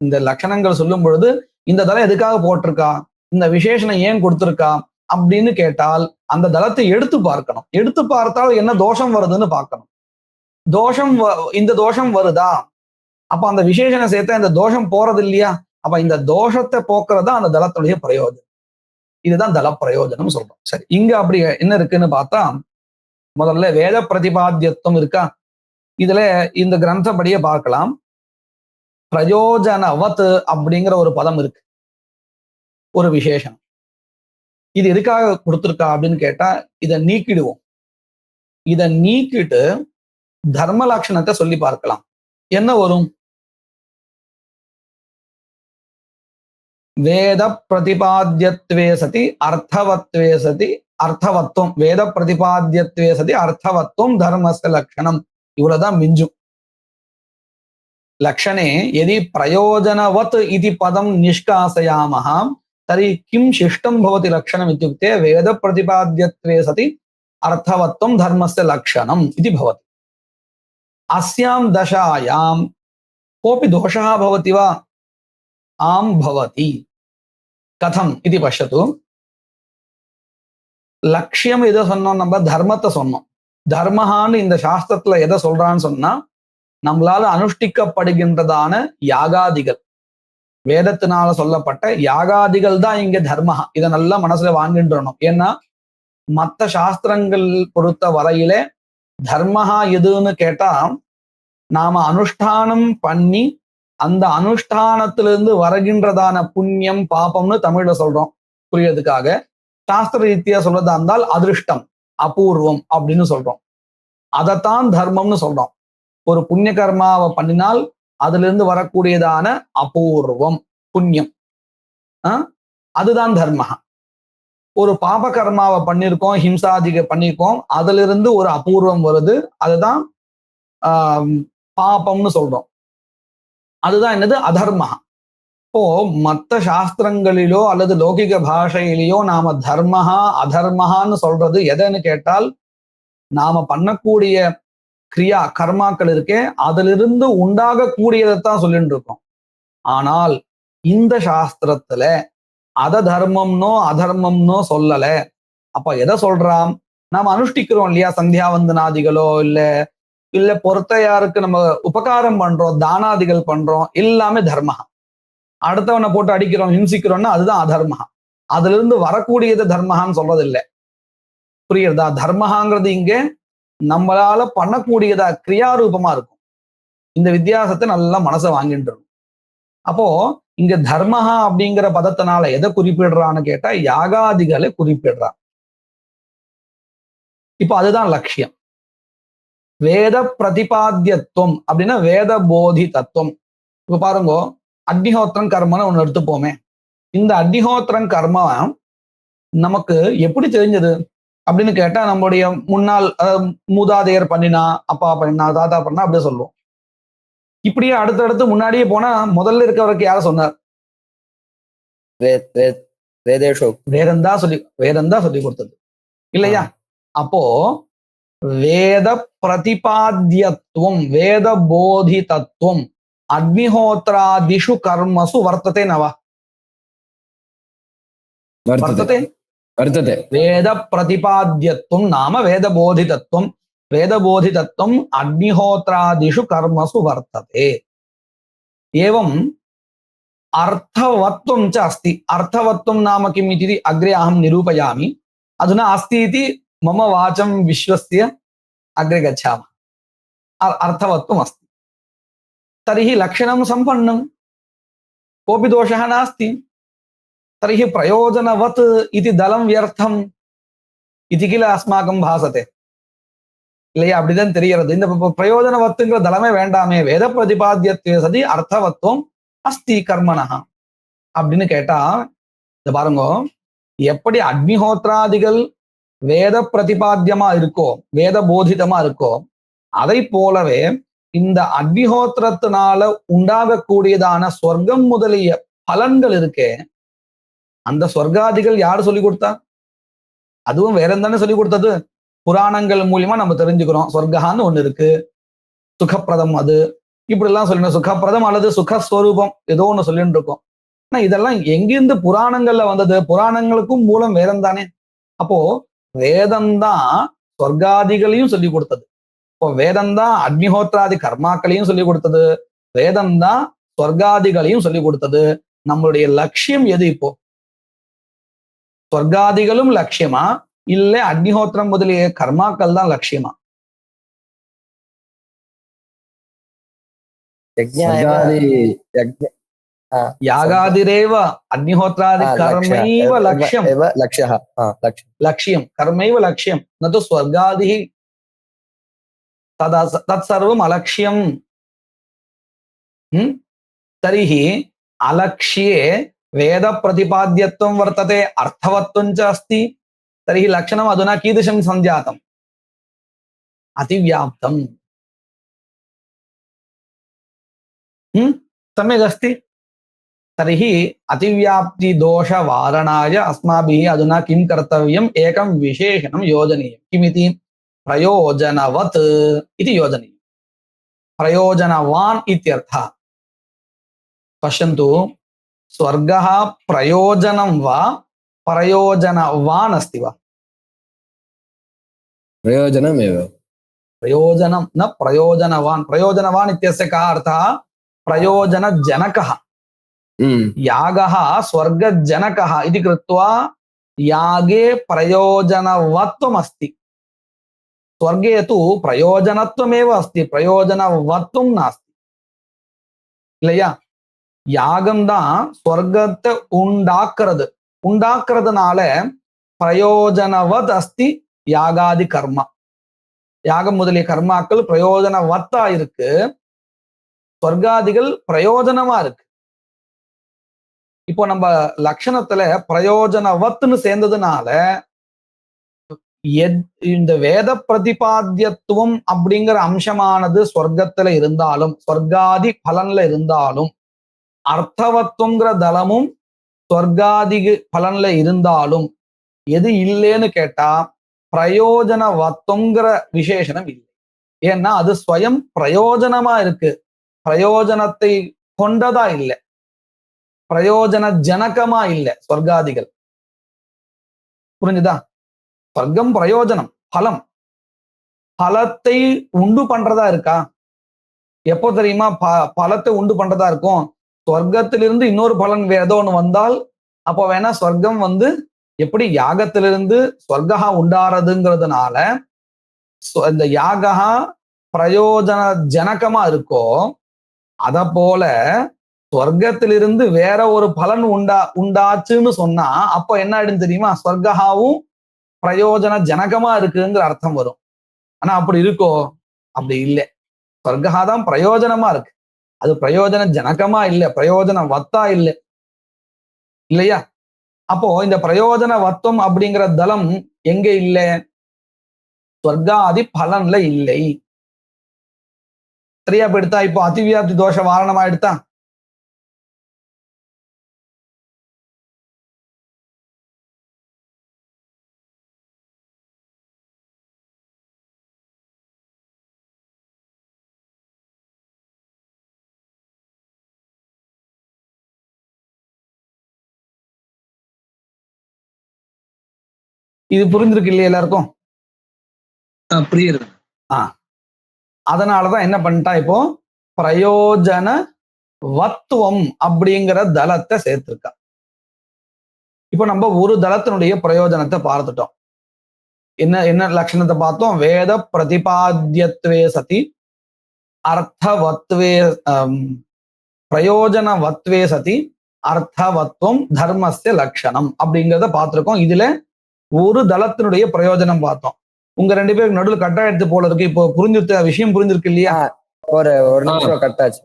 இந்த லட்சணங்கள் சொல்லும் பொழுது இந்த தலம் எதுக்காக போட்டிருக்கா, இந்த விசேஷனம் ஏன் கொடுத்திருக்கா அப்படின்னு கேட்டால், அந்த தலத்தை எடுத்து பார்க்கணும். எடுத்து பார்த்தால் என்ன தோஷம் வருதுன்னு பார்க்கணும். இந்த தோஷம் வருதா, அப்ப அந்த விசேஷனை சேர்த்தா இந்த தோஷம் போறது இல்லையா? அப்ப இந்த தோஷத்தை போக்குறதா அந்த தலத்துடைய பிரயோஜனம். இதுதான் தல பிரயோஜனம் சொல்றோம். சரி, இங்க அப்படி என்ன இருக்குன்னு பார்த்தா, முதல்ல வேத பிரதிபாத்தியத்துவம் இருக்கா, இதுல இந்த கிரந்தப்படியே பார்க்கலாம். பிரயோஜனவத் அப்படிங்கிற ஒரு பதம் இருக்கு, ஒரு விசேஷம். இது எதுக்காக கொடுத்திருக்கா அப்படின்னு கேட்டா, இதை நீக்கிடுவோம். இதை நீக்கிட்டு தர்ம லட்சணத்தை சொல்லி பார்க்கலாம். என்ன வரும்? வேத பிரதிபாத்தியத்வே சதி அர்த்தவத்வே சதி அர்த்தவத்துவம், வேத பிரதிபாத்தியத்வே சதி அர்த்தவத்துவம் தர்மஸ்ய லட்சணம். இவ்வளவுதான் மிஞ்சும். लक्षणे यदि प्रयोजनवत् इति पदं निष्कासयामः तर्हि किं शिष्टं भवति लक्षणम् इत्युक्ते वेदप्रतिपाद्यत्वे सति अर्थवत्वं धर्मस्य लक्षणम् इति भवति। अस्यां दशायां कोऽपि दोषः भवति वा? आं भवति। कथम् इति पश्यतु। லட்சியம் எதை சொன்னோம்? நம்ம தர்மத்தை சொன்னோம். தர்மஹான்னு இந்த சாஸ்திரத்துல எதை சொல்றான்னு சொன்னா, நம்மளால அனுஷ்டிக்கப்படுகின்றதான யாகாதிகள், வேதத்தினால சொல்லப்பட்ட யாகாதிகள் தான் இங்க தர்மஹா. இதை நல்லா மனசுல வாங்கின்றணும். ஏன்னா மற்ற சாஸ்திரங்கள் பொறுத்த வரையிலே தர்மஹா எதுன்னு கேட்டா, நாம அனுஷ்டானம் பண்ணி அந்த அனுஷ்டானத்திலிருந்து வருகின்றதான புண்ணியம் பாபம்னு தமிழ்ல சொல்றோம் புரியறதுக்காக. சாஸ்திர ரீதியா சொல்றதா இருந்தால் அதிருஷ்டம், அபூர்வம் அப்படின்னு சொல்றோம். அதைத்தான் தர்மம்னு சொல்றோம். ஒரு புண்ணிய கர்மாவை பண்ணினால் அதுல இருந்து வரக்கூடியதான அபூர்வம் புண்ணியம், அதுதான் தர்மஹா. ஒரு பாப கர்மாவை பண்ணியிருக்கோம், ஹிம்சாதிக பண்ணியிருக்கோம், அதுல இருந்து ஒரு அபூர்வம் வருது, அதுதான் பாபம்னு சொல்றோம். அதுதான் என்னது? அதர்மஹா. இப்போ மற்ற சாஸ்திரங்களிலோ அல்லது லௌகிக பாஷையிலேயோ நாம தர்மஹா அதர்மஹான்னு சொல்றது எதைன்னு கேட்டால், நாம பண்ணக்கூடிய கிரியா கர்மாக்கள் இருக்கே அதிலிருந்து உண்டாகக்கூடியதைத்தான் சொல்லிட்டு இருக்கோம். ஆனால் இந்த சாஸ்திரத்துல அத தர்மம்னோ அதர்மம்னோ சொல்லல. அப்ப எதை சொல்றான்? நாம அனுஷ்டிக்கிறோம் இல்லையா, சந்தியாவந்தனாதிகளோ இல்ல பொறுத்தையாருக்கு நம்ம உபகாரம் பண்றோம், தானாதிகள் பண்றோம், எல்லாமே தர்மஹா. அடுத்தவனை போட்டு அடிக்கிறோம், ஹிம்சிக்கிறோம்னா அதுதான் அதர்மஹா. அதுல இருந்து வரக்கூடியது தர்மஹான்னு சொல்றது இல்லை. புரியுறதா? தர்மஹாங்கிறது இங்க நம்மளால பண்ணக்கூடியதா கிரியாரூபமா இருக்கும். இந்த வித்தியாசத்தை நல்லா மனசை வாங்கிட்டு இருக்கும். அப்போ இங்க தர்மஹா அப்படிங்கிற பதத்தினால எதை குறிப்பிடுறான்னு கேட்டா, யாகாதிகளை குறிப்பிடுறான். இப்போ அதுதான் லட்சியம். வேத பிரதிபாத்தியத்துவம் அப்படின்னா வேத போதி தத்துவம். இப்ப பாருங்க, அக்னிஹோத்திரம் கர்மன்னு ஒண்ணு எடுத்துப்போமே. இந்த அக்னிஹோத்திரம் கர்மா நமக்கு எப்படி தெரிஞ்சது அப்படின்னு கேட்டா, நம்முடைய முன்னாள் மூதாதையர் பண்ணினா, அப்பா பண்ணினா, தாத்தா பண்ணா அப்படியே சொல்லுவோம். இப்படியே அடுத்தடுத்து முன்னாடியே போனா முதல்ல இருக்கவருக்கு யார சொன்னார்? வேதந்தா சொல்லி கொடுத்தது இல்லையா? அப்போ வேத பிரதிபாத்தியத்துவம், வேத போதி தத்துவம் அக்னிஹோத்ராதிஷு கர்மசு வர்த்ததே நவா? வர்த்ததே. வேத பிரதிபாத்தியத்துவம் நாம வேத போதி தத்துவம். வேத போதி தத்துவம் அக்னிஹோத்ராதிஷு கர்மசு வர்த்ததே. एवं अर्थवत्वं च अस्ति. अर्थवत्वं नाम किम् इति अग्रे अहं निरूपयामि. अधुना अस्ति इति मम वाचं विश्वस्य अग्रे गच्छामः. अर्थवत्वम् अस्ति, तर्हि लक्षणं सम्पन्नं, कोऽपि दोषः नास्ति. तर्हि प्रयोजनवत् इति दलं व्यर्थम् इति किल अस्माकं भासते இல்லையா? அப்படிதான் தெரிகிறது. இந்த பிரயோஜனவத்துங்கிற தலமே வேண்டாமே, வேத பிரதிபாத்தியத்துவே சதி அர்த்தவத்துவம் அஸ்தி கர்மணஹா அப்படின்னு கேட்டா, இந்த பாருங்க, எப்படி அக்னிஹோத்ராதிகள் வேத பிரதிபாத்தியமா இருக்கோ, வேத போதிதமா இருக்கோ, அதை போலவே இந்த அக்னிஹோத்திரத்தினால உண்டாகக்கூடியதான சொர்க்கம் முதலிய பலன்கள் இருக்கே, அந்த சொர்க்காதிகள் யாரு சொல்லி கொடுத்தா? அதுவும் வேற தானே சொல்லி கொடுத்தது. புராணங்கள் மூலியமா நம்ம தெரிஞ்சுக்கிறோம். சொர்க்கான்னு ஒண்ணு இருக்கு, சுகப்பிரதம், அது இப்படி எல்லாம் சொல்லணும். சுகப்பிரதம் அல்லது சுகஸ்வரூபம் ஏதோ ஒண்ணு சொல்லிட்டு இருக்கோம். ஆனா இதெல்லாம் எங்கிருந்து புராணங்கள்ல வந்தது? புராணங்களுக்கும் மூலம் வேதம் தானே. அப்போ வேதம்தான் சொர்க்காதிகளையும் சொல்லி கொடுத்தது. இப்போ வேதம்தான் அக்னிஹோத்ராதி கர்மாக்களையும் சொல்லி கொடுத்தது. வேதம்தான் சொர்க்காதிகளையும் சொல்லி கொடுத்தது. நம்மளுடைய லட்சியம் எது? இப்போ சொர்க்காதிகளும் லட்சியமா இல்ல அக்னிஹோத்திரம் முதலிய கர்மாக்கள் தான் லட்சியமா? யாகாதிரேவ அக்னிஹோத்ராதி கர்மைவ லட்சியம். லட்சியம் கர்மைவ லட்சியம் ந து ஸ்வர்காதிஹி தத்சர்வம் அலட்சியம். तर्हि अलक्ष्ये वेद प्रतिपाद्यत्वं वर्तते, अर्थवत्वं च अस्ति. तर्हि लक्षणम् अधुना कीदृशं सञ्जातम्? अतिव्याप्तम्. सम्यक् अस्ति। तर्हि अतिव्याप्तिदोषवारणाय अस्माभिः अधुना किं कर्तव्यम्? एकं विशेषणं योजनीयं। किमिति? प्रयोजनवत् इति योजनीयं। प्रयोजनवान् इत्यर्थः। पश्यन्तु, स्वर्गः प्रयोजनं वा प्रयोजनवान् अस्ति वा? प्रयोजनमेव। प्रयोजनं न प्रयोजनवान्। प्रयोजनवान् इत्यस्य कः अर्थः? प्रयोजनजनकः। यागः स्वर्गजनकः इति कृत्वा यागे प्रयोजनवत्वम् अस्ति। स्वर्गे तु प्रयोजनत्वमेव अस्ति, प्रयोजनवत्वं नास्ति இல்லையா? யாகம் தான் ஸ்வர்க்கத்தை உண்டாக்குறதுனால பிரயோஜனவத் அஸ்தி யாகாதி கர்மா. யாகம் முதலிய கர்மாக்கள் பிரயோஜனவத்தா இருக்கு, ஸ்வர்காதிகள் பிரயோஜனமா இருக்கு. இப்போ நம்ம லட்சணத்துல பிரயோஜனவத்துன்னு சேர்ந்ததுனால இந்த வேத பிரதிபாத்தியத்துவம் அப்படிங்கிற அம்சமானது ஸ்வர்க்கத்துல இருந்தாலும் ஸ்வர்காதி பலன்ல இருந்தாலும், அர்த்தவத்துவங்கிற தலமும் ஸ்வர்காதி பலன்ல இருந்தாலும் எது இல்லைன்னு கேட்டா பிரயோஜனவத்துவங்கிற விசேஷனம் இல்லை. ஏன்னா அது ஸ்வயம் பிரயோஜனமா இருக்கு, பிரயோஜனத்தை கொண்டதா இல்லை, பிரயோஜன ஜனகமா இல்லை ஸ்வர்காதிகள். புரிஞ்சுதா? ஸ்வர்க்கம் பிரயோஜனம், பலம். பலத்தை உண்டு பண்றதா இருக்கா? எப்போ தெரியுமா பலத்தை உண்டு பண்றதா இருக்கும்? ஸ்வர்க்கத்திலிருந்து இன்னொரு பலன் ஏதோ ஒண்ணு வந்தால் அப்போ வேணா ஸ்வர்க்கம் எப்படி யாகத்திலிருந்து ஸ்வர்கா உண்டாறதுங்கிறதுனால இந்த யாகா பிரயோஜன ஜனகமா இருக்கோ, அத போல ஸ்வர்க்கத்திலிருந்து வேற ஒரு பலன் உண்டாச்சுன்னு சொன்னா அப்போ என்ன ஆயிடும் தெரியுமா? ஸ்வர்காவும் பிரயோஜன ஜனகமா இருக்குங்கிற அர்த்தம் வரும். ஆனா அப்படி இருக்கோ? அப்படி இல்லை. ஸ்வர்கா தான் பிரயோஜனமா இருக்கு, அது பிரயோஜன ஜனகமா இல்லை, பிரயோஜன வத்தா இல்லை இல்லையா? அப்போ இந்த பிரயோஜன வத்தம் அப்படிங்கிற தலம் எங்க இல்லை? ஸ்வர்காதி பலன்ல இல்லை. சரியா போயிடுதா? இப்போ அதிவியாப்தி தோஷ வாரணமா எடுத்தா இது புரிஞ்சிருக்கு இல்லையா எல்லாருக்கும்? புரியுது. அதனாலதான் என்ன பண்ணிட்டா இப்போ பிரயோஜன வத்துவம் அப்படிங்கிற தலத்தை சேர்த்திருக்கா. இப்போ நம்ம ஒரு தலத்தினுடைய பிரயோஜனத்தை பார்த்துட்டோம். என்ன லட்சணத்தை பார்த்தோம்? வேத பிரதிபாத்தியத்வே சதி அர்த்தவத்வே பிரயோஜனவத்வே சதி அர்த்தவத்துவம் தர்மஸ்ய லட்சணம் அப்படிங்கிறத பார்த்திருக்கோம். இதுல ஒரு தளத்தினுடைய பிரயோஜனம் பார்த்தோம். உங்க ரெண்டு பேருக்கு நடுவில் கட்டா எடுத்து போல இருக்கு. இப்போ விஷயம் புரிஞ்சிருக்கு இல்லையா? ஒரு நிமிஷம் கட்டாச்சு.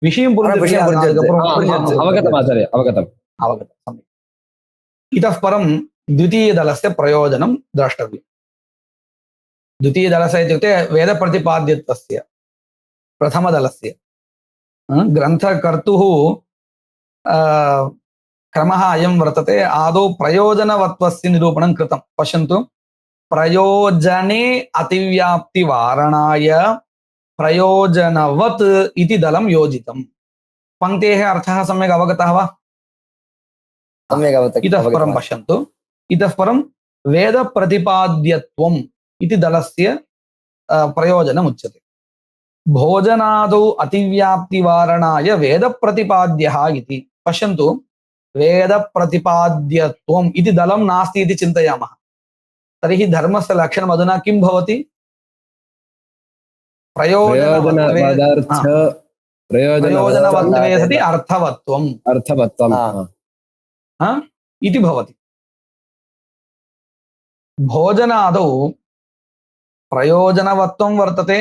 விஷயம் அவகதம். इतः परं द्वितीयदलस्य प्रयोजनं द्रष्टव्यम्. द्वितीयदलस्य इत्युक्ते वेदप्रतिपाद्यत्वस्य प्रथमदलस्य ग्रन्थकर्तुः क्रमः अयं वर्तते. आदौ प्रयोजनवत्वस्य निरूपणं कृतं. पश्यन्तु, प्रयोजने अतिव्याप्तिवारणाय प्रयोजनवत् इति दलं योजितं. पङ्क्तेः अर्थः सम्यक् अवगतः वा? इतः परं पश्यन्तु, इतः परं वेदप्रतिपाद्यत्वम् इति दलस्य प्रयोजनम् उच्यते. भोजनादौ अतिव्याप्तिवारणाय वेदप्रतिपाद्यः इति. पश्यन्तु, वेदप्रतिपाद्यत्वम् इति दलं नास्ति इति चिन्तयामः. तर्हि धर्मस्य लक्षणम् अधुना किं भवति? प्रयोजनवत्वे सति अर्थवत्वम् इति भवति. भोजनादौ प्रयोजनवत्वं वर्तते,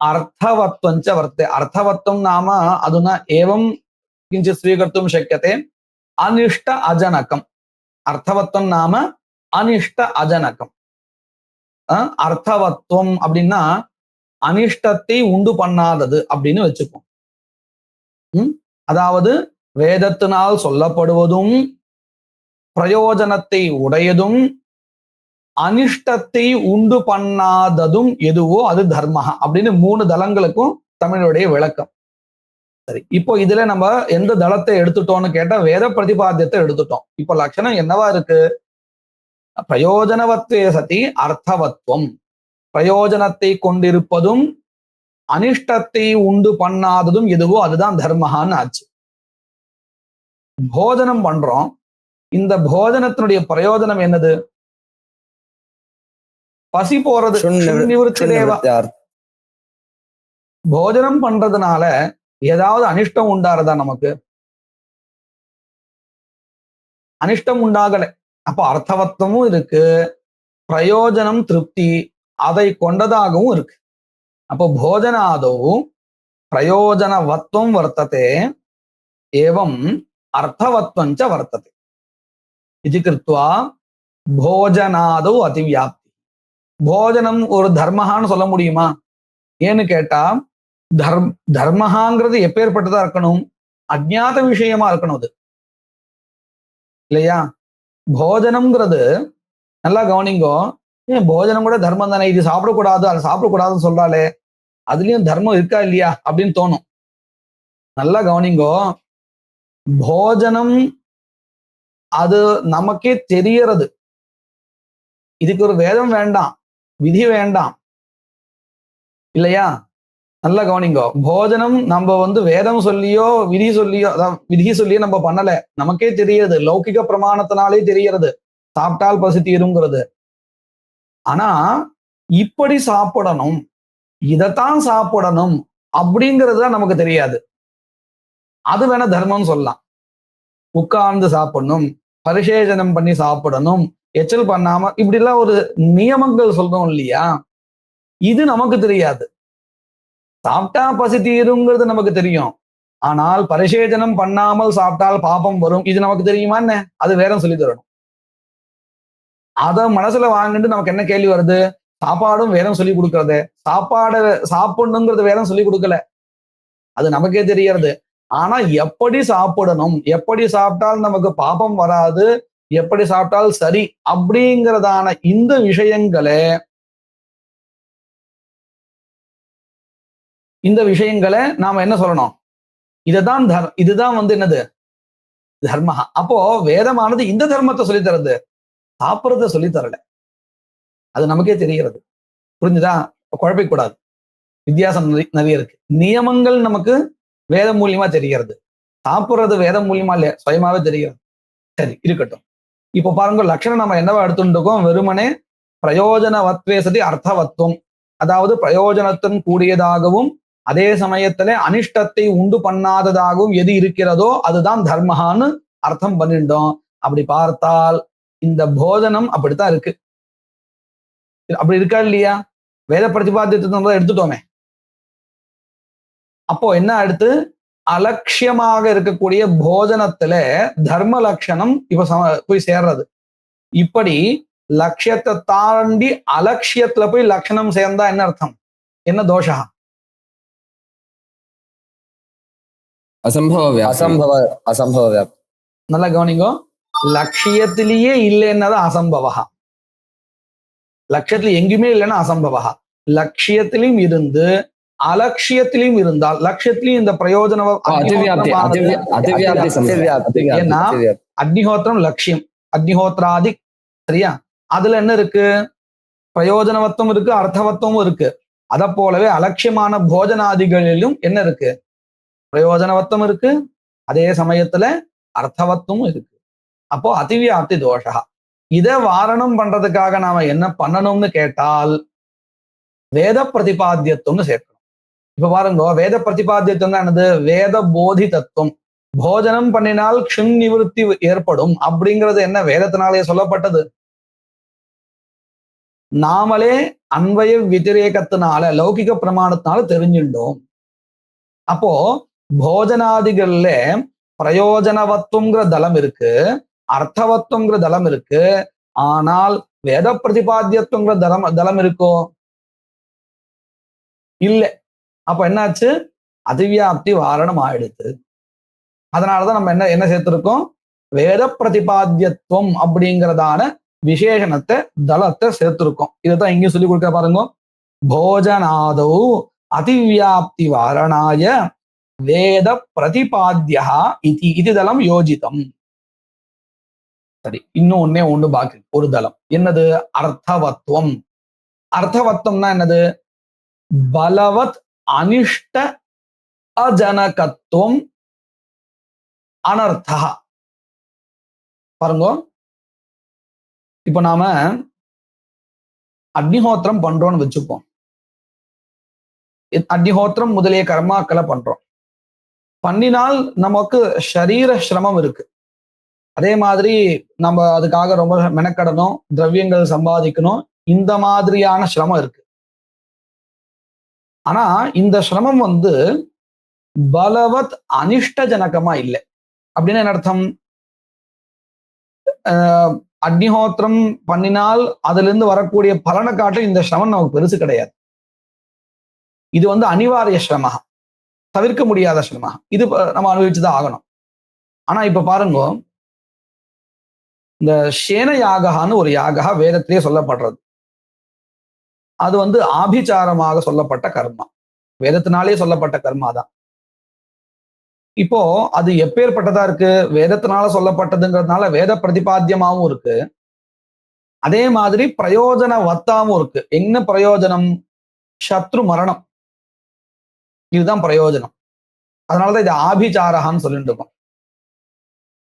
अर्थवत्वं च वर्तते. अर्थवत्वं नाम अधुना एवं किञ्चित् स्वीकर्तुं शक्यते, अनिष्ट अजनकम्. अर्थवत्वं नाम अनिष्ट अजनकम्. अर्थवत्वம் அப்படின்னா அனிஷ்டத்தை உண்டு பண்ணாதது அப்படின்னு வச்சுப்போம். அதாவது வேதத்தினால் சொல்லப்படுவதும் பிரயோஜனத்தை உடையதும் அனிஷ்டத்தை உண்டு பண்ணாததும் எதுவோ அது தர்மஹ அப்படின்னு 3 தலங்களுக்கும் தமிழுடைய விளக்கம். சரி, இப்போ இதுல நம்ம எந்த தளத்தை எடுத்துட்டோம்னு கேட்டா வேத பிரதிபாத்தியத்தை எடுத்துட்டோம். இப்போ லட்சணம் என்னவா இருக்கு? பிரயோஜனவத்வே சதி அர்த்தவத்துவம், பிரயோஜனத்தை கொண்டிருப்பதும் அனிஷ்டத்தை உண்டு பண்ணாததும் எதுவோ அதுதான் தர்மஹான்னு ஆச்சு. போஜனம் பண்றோம், இந்த போஜனத்தினுடைய பிரயோஜனம் என்னது? பசி போறது. நிவர்த்தி தேவா. போஜனம் பண்றதுனால ஏதாவது அனிஷ்டம் உண்டாறதா? நமக்கு அனிஷ்டம் உண்டாகல. அப்ப அர்த்தவத்துவமும் இருக்கு, பிரயோஜனம் திருப்தி அதை கொண்டதாகவும் இருக்கு. அப்போ போஜனாதவும் பிரயோஜனவத்துவம் வர்த்ததே ஏவம் அர்த்தவத்வஞ்ச வர்த்ததே இது கிருத்வா போஜனாதவ் அதிவியாப்தி. போஜனம் ஒரு தர்மஹான்னு சொல்ல முடியுமா? ஏன்னு கேட்டா தர்மஹாங்கிறது எப்பேற்பட்டதா இருக்கணும்? அஜ்ஞாத விஷயமா இருக்கணும் அது, இல்லையா? போஜனம்ங்கிறது நல்லா கவனிங்கோ. ஏன் போஜனம் கூட தர்மம் தானே, இது சாப்பிடக்கூடாது அதை சாப்பிடக்கூடாதுன்னு சொல்றாளே, அதுலயும் தர்மம் இருக்கா இல்லையா அப்படின்னு தோணும். நல்லா கவனிங்கோ. போஜனம் அது நமக்கே தெரியறது. இதுக்கு ஒரு வேதம் வேண்டாம், விதி வேண்டாம், இல்லையா? நல்லா கவனிங்கோ. போஜனம் நம்ம வேதம் சொல்லியோ விதி சொல்லியோ, அதான் விதி சொல்லியோ நம்ம பண்ணல, நமக்கே தெரியுது, லௌகிக பிரமாணத்தினாலே தெரியறது சாப்பிட்டால் பசி தீருங்கிறது. ஆனா இப்படி சாப்பிடணும், இதைத்தான் சாப்பிடணும் அப்படிங்கிறதுதான் நமக்கு தெரியாது. அது வேணா தர்மம் சொல்லலாம். உட்கார்ந்து சாப்பிடணும், பரிசேஷனம் பண்ணி சாப்பிடணும், எச்சல் பண்ணாம, இப்படி எல்லாம் ஒரு நியமங்கள் சொல்றோம் இல்லையா? இது நமக்கு தெரியாது. சாப்பிட்டா பசி தீருங்கிறது நமக்கு தெரியும், ஆனால் பரிசேஷனம் பண்ணாமல் சாப்பிட்டால் பாபம் வரும், இது நமக்கு தெரியுமா என்ன? அது வேற சொல்லி தரணும். அத மனசுல வாங்கிட்டு நமக்கு என்ன கேள்வி வருது? சாப்பாடும் வேதம் சொல்லி கொடுக்கறது, சாப்பாடு சாப்பிடணுங்கிறது வேதம் சொல்லி கொடுக்கல, அது நமக்கே தெரியறது. ஆனா எப்படி சாப்பிடணும், எப்படி சாப்பிட்டால் நமக்கு பாபம் வராது, எப்படி சாப்பிட்டால் சரி அப்படிங்கிறதான இந்த விஷயங்களை நாம என்ன சொல்லணும்? இதுதான் என்னது? தர்மஹா. அப்போ வேதமானது இந்த தர்மத்தை சொல்லி தருது, சாப்பிட்றத சொல்லி தரல. அது நமக்கே தெரிகிறது. புரிஞ்சுதா? குழப்பிக்க கூடாது, வித்தியாசம் நிறைய இருக்கு. நியமங்கள் நமக்கு வேதம் மூலியமா தெரிகிறது, சாப்பிட்றது வேதம் மூலியமா இல்லையா, சுயமாவே தெரிகிறது. சரி, இருக்கட்டும். இப்போ பாருங்க, லட்சணம் நம்ம என்னவா எடுத்துட்டு இருக்கோம்? வெறுமனே பிரயோஜனவத்வே சதி அர்த்தவத்துவம், அதாவது பிரயோஜனத்துடன் கூடியதாகவும் அதே சமயத்துல அனிஷ்டத்தை உண்டு பண்ணாததாகவும் எது இருக்கிறதோ அதுதான் தர்மஹான்னு அர்த்தம் பண்ணிட்டோம். அப்படி பார்த்தால் இந்த போஜனம் அப்படித்தான் இருக்கு. அப்படி இருக்கா இல்லையா? வேத பிரதிபாத்தியத்தை எடுத்துட்டோமே. அப்போ என்ன அடுத்து? அலட்சியமாக இருக்கக்கூடிய போஜனத்துல தர்ம லட்சணம் இப்ப போய் சேர்றது. இப்படி லட்சியத்தை தாண்டி அலட்சியத்துல போய் லட்சணம் சேர்ந்தா என்ன அர்த்தம்? என்ன தோஷா? அசம்பவ. நல்லா கவனிங்கோ. லட்சியத்திலேயே இல்லைன்னதான் அசம்பவா. லட்சியத்துல எங்குமே இல்லைன்னா அசம்பவா. லட்சியத்திலையும் இருந்து அலட்சியத்திலையும் இருந்தால், லட்சியத்திலையும் இந்த பிரயோஜன அக்னிஹோத்திரம் லட்சியம், அக்னிஹோத்ராதி, சரியா? அதுல என்ன இருக்கு? பிரயோஜனவத்துவம் இருக்கு, அர்த்தவத்துவமும் இருக்கு. அத போலவே அலட்சியமான போஜனாதிகளிலும் என்ன இருக்கு? பிரயோஜனவத்துவம் இருக்கு, அதே சமயத்துல அர்த்தவத்துவமும் இருக்கு. அப்போ அதிவியாப்தி தோஷா. இதை வாரணம் பண்றதுக்காக நாம என்ன பண்ணணும்னு கேட்டால் வேத பிரதிபாத்தியத்துவம்னு சேர்க்கணும். இப்ப பாருங்க, வேத பிரதிபாத்தியத்துவம் தான் என்னது? வேத போதி தத்துவம். போஜனம் பண்ணினால் க்ஷுன் நிவர்த்தி ஏற்படும் அப்படிங்கிறது என்ன? வேதத்தினாலே சொல்லப்பட்டது. நாமளே அன்வய விதிரேகத்தினால லௌகிக பிரமாணத்தினால தெரிஞ்சுட்டோம். அப்போ போஜனாதிகள்ல பிரயோஜனவத்துவங்கிற தளம் இருக்கு, அர்த்தவத்துவங்கிற தளம் இருக்கு. ஆனால் வேத பிரதிபாத்தியத்துவங்கிற தளம் இருக்கோ? இல்ல. அப்ப என்னாச்சு? அதிவியாப்தி வாரணம் ஆயிடுத்து. அதனாலதான் நம்ம என்ன என்ன சேர்த்திருக்கோம், வேத பிரதிபாத்தியத்துவம் அப்படிங்கிறதான விசேஷணத்தை தலத்தை சேர்த்திருக்கோம். இதைத்தான் இங்கேயும் சொல்லி கொடுக்க பாருங்க. போஜனாதோ அதிவியாப்தி வாரணாய வேத பிரதிபாத்தியா இது தலம் யோஜிதம். சரி, இன்னும் ஒண்ணு பாக்கி, ஒரு தலம். என்னது? அர்த்தவத்துவம். அர்த்தவத்துவம்னா என்னது? பலவத் அனிஷ்ட அஜனகத்துவம் அனர்த்தா. பாருங்க, இப்ப நாம அக்னிஹோத்திரம் பண்றோம்னு வச்சுப்போம். அக்னிஹோத்திரம் முதலிய கர்மாக்களை பண்றோம். பண்ணினால் நமக்கு ஷரீர சிரமம் இருக்கு. அதே மாதிரி நம்ம அதுக்காக ரொம்ப மெனக்கடணும், திரவியங்கள் சம்பாதிக்கணும், இந்த மாதிரியான சிரமம் இருக்கு. ஆனா இந்த சிரமம் பலவத் அனிஷ்டஜனகமா இல்லை. அப்படின்னு என்ன அர்த்தம்? அக்னிஹோத்திரம் பண்ணினால் அதுல இருந்து வரக்கூடிய பலனை காட்டும் இந்த சிரமம் நமக்கு பெருசு கிடையாது. இது அனிவாரிய சிரம, தவிர்க்க முடியாத சிரம. இது நம்ம அனுபவிச்சுதான் ஆகணும். ஆனா இப்ப பாருங்க, இந்த சேன யாகான்னு ஒரு யாகா வேதத்திலேயே சொல்லப்படுறது. அது ஆபிச்சாரமாக சொல்லப்பட்ட கர்மா, வேதத்தினாலே சொல்லப்பட்ட கர்மா தான். இப்போ அது எப்பேற்பட்டதா இருக்கு? வேதத்தினால சொல்லப்பட்டதுங்கிறதுனால வேத பிரதிபாத்தியமாவும் இருக்கு, அதே மாதிரி பிரயோஜன வத்தாவும் இருக்கு. என்ன பிரயோஜனம்? சத்ரு மரணம். இதுதான் பிரயோஜனம். அதனாலதான் இது ஆபிச்சாரகான்னு சொல்லிட்டு இருக்கோம்.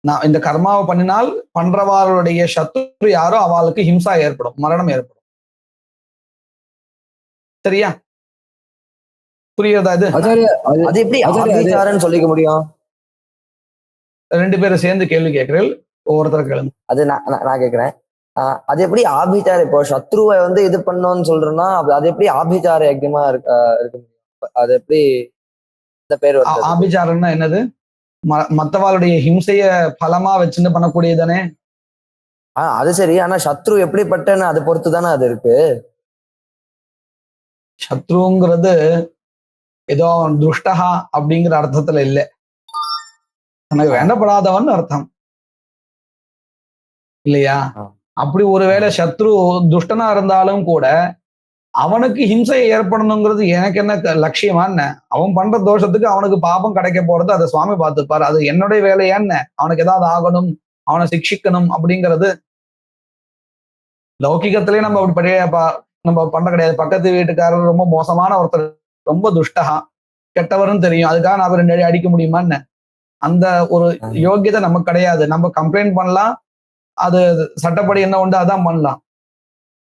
நான் இந்த கர்மாவை பண்ணினால் பண்றவாளுடைய சத்ரு யாரோ அவளுக்கு ஹிம்சா ஏற்படும், மரணம் ஏற்படும். சரியா? புரியுதா? இது அது எப்படி ஆபிச்சாரன்னு சொல்லிக்க முடியும்? ரெண்டு பேரும் சேர்ந்து கேள்வி கேட்கிறேன், ஒவ்வொருத்தர் கேளுங்க. அது நான் கேட்கிறேன், அது எப்படி ஆபிச்சாரம்? இப்போ சத்ருவை இது பண்ணோம்னு சொல்றோம்னா அது எப்படி ஆபிச்சார யஜ்ஞமா இருக்கு? அது எப்படி இந்த பேர்? ஆபிச்சாரம்னா என்னது? மத்தவாளுடைய ஹிம்சைய பலமா வச்சுன்னு பண்ணக்கூடியதானே. அது சரி. ஆனா சத்ரு எப்படிப்பட்டன்னு அதை பொறுத்து தானே அது இருக்கு. சத்ருங்கிறது ஏதோ துஷ்டஹா அப்படிங்கிற அர்த்தத்துல இல்லை, எனக்கு வேண்டப்படாதவன் அர்த்தம் இல்லையா? அப்படி ஒருவேளை சத்ரு துஷ்டனா இருந்தாலும் கூட அவனுக்கு ஹிம்சை ஏற்படணுங்கிறது எனக்கு என்ன லட்சியமா என்ன? அவன் பண்ற தோஷத்துக்கு அவனுக்கு பாபம் கிடைக்க போறது அதை சுவாமி பார்த்துப்பாரு. அது என்னுடைய வேலையான்னு, அவனுக்கு ஏதாவது ஆகணும், அவனை சிக்ஷிக்கணும் அப்படிங்கிறது லௌகிகத்திலேயே நம்ம அப்படி நம்ம பண்ண கிடையாது. பக்கத்து வீட்டுக்காரர் ரொம்ப மோசமான ஒருத்தர், ரொம்ப துஷ்டகா கெட்டவர்னு தெரியும், அதுக்காக நான் 2 அடி அடிக்க முடியுமா என்ன? அந்த ஒரு யோகியதை நமக்கு கிடையாது. நம்ம கம்ப்ளைண்ட் பண்ணலாம், அது சட்டப்படி என்ன உண்டு அதான் பண்ணலாம்.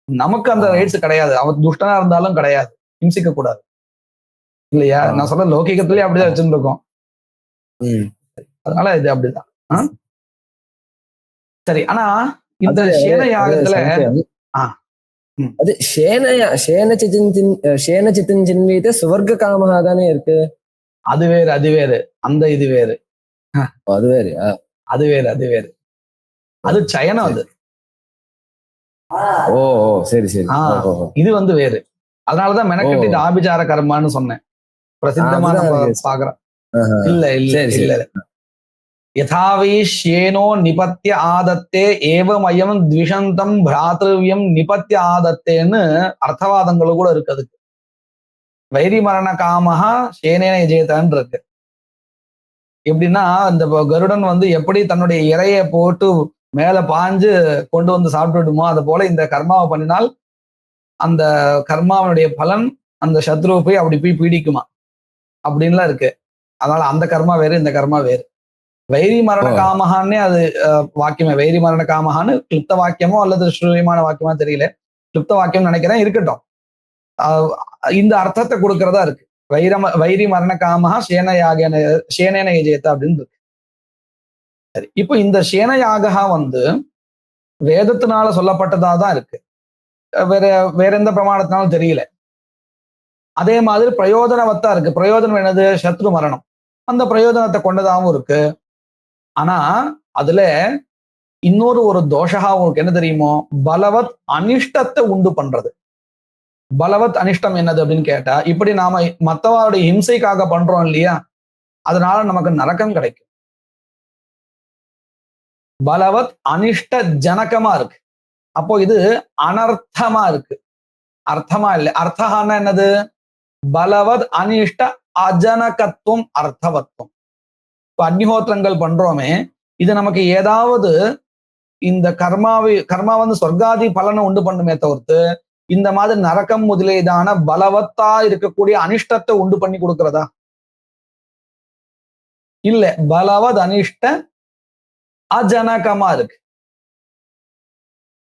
நமக்கு அந்த ரைட்ஸ் கிடையாது. அவன் துஷ்டனா இருந்தாலும் கிடையாது, ஹிம்சிக்க கூடாது இல்லையா? நான் சொல்ல லௌகிகத்திலேயே அப்படிதான் வச்சிருக்கோம். அதனால இது அப்படிதான். சரி, ஆனா இந்த சேன யாகத்துல அது சேன சித்தன் சின்வீத சுவர்க்க காமகா தானே இருக்கு. அது வேறு, அது வேறு. அந்த இது வேறு, அது வேறு, அது வேறு, அது வேறு. அது சயனம். அது ஓ சரி சரி. இது வேறு. அதனாலதான் மெனக்கட்டி இது ஆபிச்சார கர்மான்னு சொன்னேன். பிரசித்தமா நம்ம பாக்குறோம். இல்ல இல்ல இல்ல. யதாவை ஷேனோ நிபத்திய ஆதத்தே ஏவமயம் த்விஷந்தம் பிராத்ருவியம் நிபத்திய ஆதத்தேன்னு அர்த்தவாதங்கள் கூட இருக்கு. அதுக்கு வைரி மரண காமஹா சேனேன எஜேதான்னு இருக்கு. எப்படின்னா, இந்த கருடன் எப்படி தன்னுடைய இறைய போட்டு மேல பாஞ்சு கொண்டு வந்து சாப்பிட்டுடுமோ, அது போல இந்த கர்மாவை பண்ணினால் அந்த கர்மாவனுடைய பலன் அந்த சத்ருவை போய் அப்படி போய் பீடிக்குமா அப்படின்லாம் இருக்கு. அதனால அந்த கர்மா வேறு, இந்த கர்மா வேறு. வைரி மரண காமஹான்னே அது வாக்கியமே. வைரி மரண காமஹான்னு கிளிப்த வாக்கியமோ அல்லது ஸ்ரூயமான வாக்கியமா தெரியல, கிளிப்த வாக்கியம் நினைக்கிறேன், இருக்கட்டும். இந்த அர்த்தத்தை கொடுக்கறதா இருக்கு. வைரி மரண காமஹா சேனேன எஜேதா அப்படின்னு இருக்கு. சரி, இப்போ இந்த சேன யாகா வேதத்தினால சொல்லப்பட்டதா தான் இருக்கு, வேற எந்த பிரமாணத்தினாலும் தெரியல. அதே மாதிரி பிரயோஜனவத்தா இருக்கு. பிரயோஜனம் என்னது? சத்ரு மரணம். அந்த பிரயோஜனத்தை கொண்டதாகவும் இருக்கு. ஆனா அதுல இன்னொரு ஒரு தோஷகா உங்களுக்கு என்ன தெரியுமோ? பலவத் அனிஷ்டத்தை உண்டு பண்றது. பலவத் அனிஷ்டம் என்னது அப்படின்னு கேட்டா, இப்படி நாம மத்தவாருடைய ஹிம்சைக்காக பண்றோம் இல்லையா, அதனால நமக்கு நரகம் கிடைக்கும். பலவத் அனிஷ்ட ஜனகமா இருக்கு. அப்போ இது அனர்த்தமா இருக்கு, அர்த்தமா இல்லை. அர்த்தகான்னா என்னது? பலவத் அனிஷ்ட அஜனகத்துவம் அர்த்தவத்துவம். இப்ப அக்னிஹோத்திரங்கள் பண்றோமே, இது நமக்கு ஏதாவது இந்த கர்மா வந்து சொர்க்காதி பலனை உண்டு பண்ணுமே தவிர்த்து இந்த மாதிரி நரக்கம் முதலீதான பலவத்தா இருக்கக்கூடிய அனிஷ்டத்தை உண்டு பண்ணி கொடுக்கிறதா? இல்ல. பலவத் அனிஷ்ட அஜனகமா இருக்கு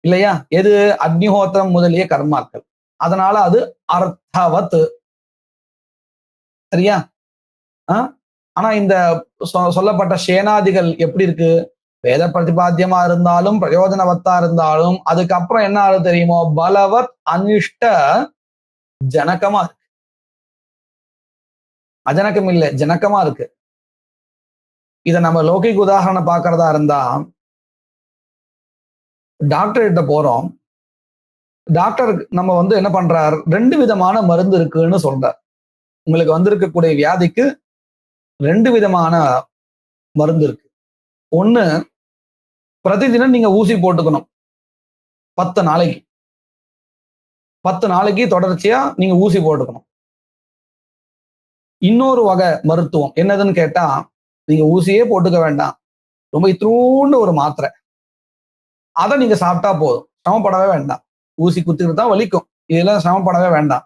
இல்லையா? எது? அக்னிஹோத்திரம் முதலிய கர்மாக்கள். அதனால அது அர்த்தவத். சரியா? ஆனா இந்த சொல்லப்பட்ட சேனாதிகள் எப்படி இருக்கு? வேத பிரதிபாத்தியமா இருந்தாலும் பிரயோஜனவத்தா இருந்தாலும் அதுக்கப்புறம் என்ன ஆகுது தெரியுமோ? பலவத் அனிஷ்ட ஜனகமா இருக்கு. அஜனகம் இல்லை, ஜனகமா இருக்கு. இத நம்ம லௌகிக உதாரணம் பார்க்கறதா இருந்தா, டாக்டர் கிட்ட போறோம். டாக்டர் நம்ம வந்து என்ன பண்றார்? 2 விதமான மருந்து இருக்குன்னு சொல்றார். உங்களுக்கு வந்திருக்கக்கூடிய வியாதிக்கு 2 விதமான மருந்து இருக்கு. ஒண்ணு, பிரதிதினம் நீங்க ஊசி போட்டுக்கணும் 10 நாளைக்கு. 10 நாளைக்கு தொடர்ச்சியா நீங்க ஊசி போட்டுக்கணும். இன்னொரு வகை மருத்துவம் என்னதுன்னு கேட்டா, நீங்க ஊசியே போட்டுக்க வேண்டாம், ரொம்ப இத்திரூண்டு ஒரு மாத்திரை, அதை நீங்க சாப்பிட்டா போதும், சிரமப்படவே வேண்டாம். ஊசி குத்திட்டு தான் வலிக்கும், இதெல்லாம் சிரமப்படவே வேண்டாம்.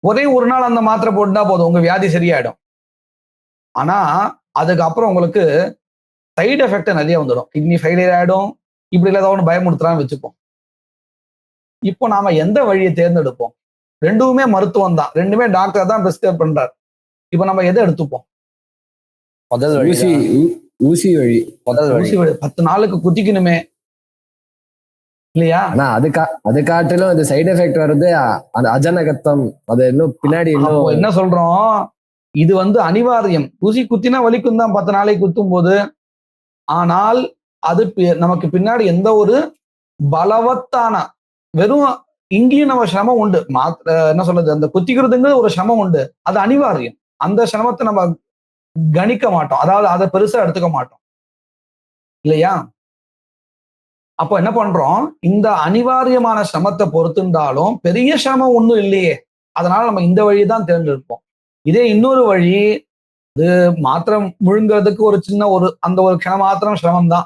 ஒரே ஒரு நாள் அந்த மாத்திரை போட்டுட்டா போதும், உங்க வியாதி சரியாயிடும். ஆனா அதுக்கப்புறம் உங்களுக்கு சைடு எஃபெக்ட் நிறைய வந்துடும். கிட்னி ஃபெயிலியர் ஆயிடும். இப்படி ஏதாவது ஒன்று பயமுறுத்துறான்னு வச்சுப்போம். இப்போ நாம எந்த வழியை தேர்ந்தெடுப்போம்? ரெண்டுமே மருத்துவம் தான், ரெண்டுமே டாக்டர் தான் பிரிஸ்கிரைப் பண்றாரு. இப்போ நம்ம எதை எடுத்துப்போம்? முதல் வழி. ஊசி வழி. முதல் வழி. 10 நாளுக்கு குத்திக்கணுமே இல்லையா? ஆனா அது காட்டிலும் அந்த சைடு எஃபெக்ட் வருது, அந்த அஜனகத்தம், அது இன்னும் பின்னாடி இன்னும் என்ன சொல்றோம்? இது வந்து அனிவாரியம். ஊசி குத்தினா வலிக்கும் தான் 10 நாளைக்கு குத்தும் போது. ஆனால் அது நமக்கு பின்னாடி எந்த ஒரு பலவத்தான, வெறும் இங்கேயும் நம்ம சிரமம் உண்டு. என்ன சொல்றது, அந்த குத்திக்கிறதுங்க ஒரு சிரமம் உண்டு, அது அனிவாரியம். அந்த சிரமத்தை நம்ம கணிக்க மாட்டோம், அதாவது அதை பெருசா எடுத்துக்க மாட்டோம் இல்லையா? அப்போ என்ன பண்றோம்? இந்த அனிவாரியமான சிரமத்தை பொறுத்துண்டாலும் பெரிய சிரமம் ஒண்ணும் இல்லையே, அதனால நம்ம இந்த வழியை தான் தேர்ந்தெடுப்போம். இதே இன்னொரு வழி, இது மாத்திரம் முழுங்கிறதுக்கு ஒரு சின்ன அந்த ஒரு க்ஷணம் மாத்திரம் சிரமம் தான்,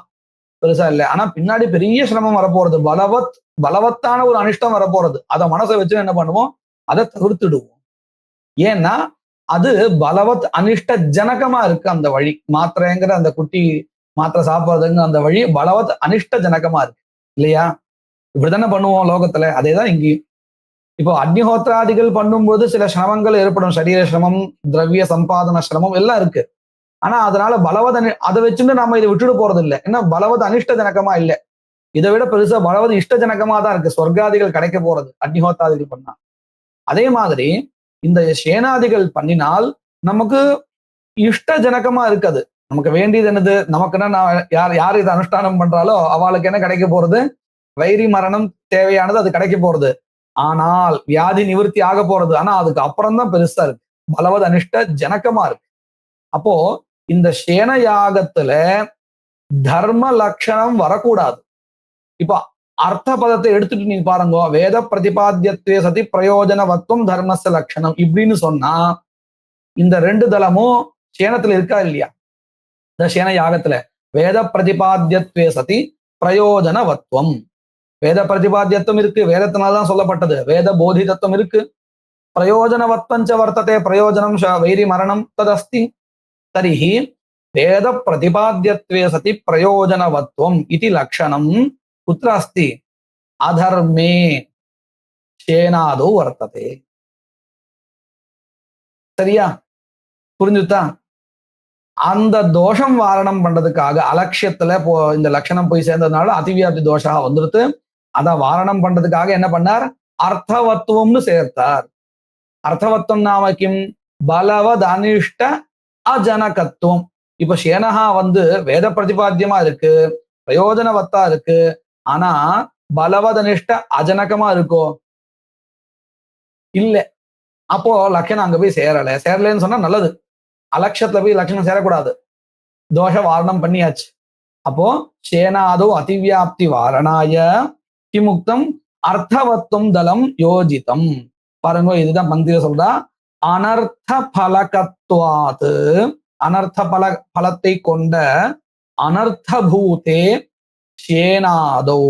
பெருசா இல்லை. ஆனா பின்னாடி பெரிய சிரமம் வரப்போறது, பலவத்தான ஒரு அனிஷ்டம் வரப்போறது. அதை மனசை வச்சு என்ன பண்ணுவோம்? அதை தவிர்த்துடுவோம். ஏன்னா அது பலவத் அனிஷ்ட ஜனகமா இருக்கு அந்த வழி. மாத்திரைங்கிற அந்த குட்டி மாத்திரை சாப்பிட்றதுங்க அந்த வழி பலவத் அனிஷ்ட ஜனகமா இருக்கு இல்லையா? இப்படித்தானே பண்ணுவோம் லோகத்துல. அதேதான் இங்கேயும். இப்போ அக்னிஹோத்திராதிகள் பண்ணும்போது சில சிரமங்கள் ஏற்படும், சரீர சிரமம், திரவிய சம்பாதன சிரமம் எல்லாம் இருக்கு. ஆனா அதனால அதை வச்சுட்டு நம்ம இதை விட்டுட்டு போறது இல்லை. ஏன்னா பலவத் அனிஷ்ட ஜனகமா இல்லை, இதை விட பெருசா பலவத் இஷ்ட ஜனகமா தான் இருக்கு. சொர்க்காதிகள் கிடைக்க போறது அக்னிஹோத்திராதிகள் பண்ணா. அதே மாதிரி இந்த சேனாதிகள் பண்ணினால் நமக்கு இஷ்ட ஜனகமா இருக்காது. நமக்கு வேண்டியது என்னது? நமக்குன்னா யார் இதை அனுஷ்டானம் பண்றாலோ அவளுக்கு என்ன கிடைக்க போறது? வைரி மரணம் தேவையானது அது கிடைக்க போறது. ஆனால் வியாதி நிவர்த்தி ஆக போறது. ஆனா அதுக்கு அப்புறம் தான் பெருசா இருக்கு, பலவத் அனிஷ்ட ஜனகமா இருக்கு. அப்போ இந்த சேன யாகத்துல தர்ம லட்சணம் வரக்கூடாது. இப்போ அர்த்த பதத்தை எடுத்துட்டு நீங்க பாருங்க, வேத பிரதிபாத்தியத்துவ சதி பிரயோஜனவத்துவம் தர்மஸ்ய லட்சணம் இப்படின்னு சொன்னா இந்த 2 தலமும் சேனத்துல இருக்கா இல்லையா? இந்த சேன யாகத்துல வேத பிரதிபாத்தியத்துவ சதி பிரயோஜனவத்துவம், வேத பிரதிபாத்தியத்துவம் இருக்கு, வேதத்தினால்தான் சொல்லப்பட்டது, வேத போதிதத்துவம் இருக்கு. பிரயோஜனவத்வஞ்ச வர்த்ததே பிரயோஜனம் வைரி மரணம் ததஸ்தி. தரிஹி வேத பிரதிபாத்தியத்துவ சதி பிரயோஜனவத்வம் இதி லக்ஷணம் குத்ர அஸ்தி? அதர்மே சேனாதோ வர்த்ததே. சரியா? புரிஞ்சுதா? அந்த தோஷம் வாரணம் பண்றதுக்காக அலட்சியத்துல இந்த லட்சணம் போய் சேர்ந்ததுனால அதிவியாப்தி தோஷா வந்துருது. அதை வாரணம் பண்றதுக்காக என்ன பண்ணார்? அர்த்தவத்துவம்னு சேர்த்தார். அர்த்தவத்துவம் நாமக்கிம் பலவத் அனிஷ்ட அஜனகத்துவம். இப்ப சேனஹா வந்து வேத பிரதிபாத்தியமா இருக்கு, பிரயோஜனவத்தா இருக்கு, ஆனா பலவத் அனிஷ்ட அஜனகமா இருக்கோ? இல்ல. அப்போ லட்சணம் அங்க போய் சேரலன்னு சொன்னா நல்லது. அலட்சத்துல போய் லட்சணம் சேரக்கூடாது. தோஷ வாரணம் பண்ணியாச்சு. அப்போ சேனாதோ அதிவியாப்தி வாரணாய கிமுக்தம் அர்த்தவத்துவம் தலம் யோஜிதம். பாருங்க, இதுதான் பந்தியில சொல்றா. அனர்த்த பலகத்வாத், அனர்த்த பலத்தை கொண்ட அனர்த்தபூதே சேனாதோ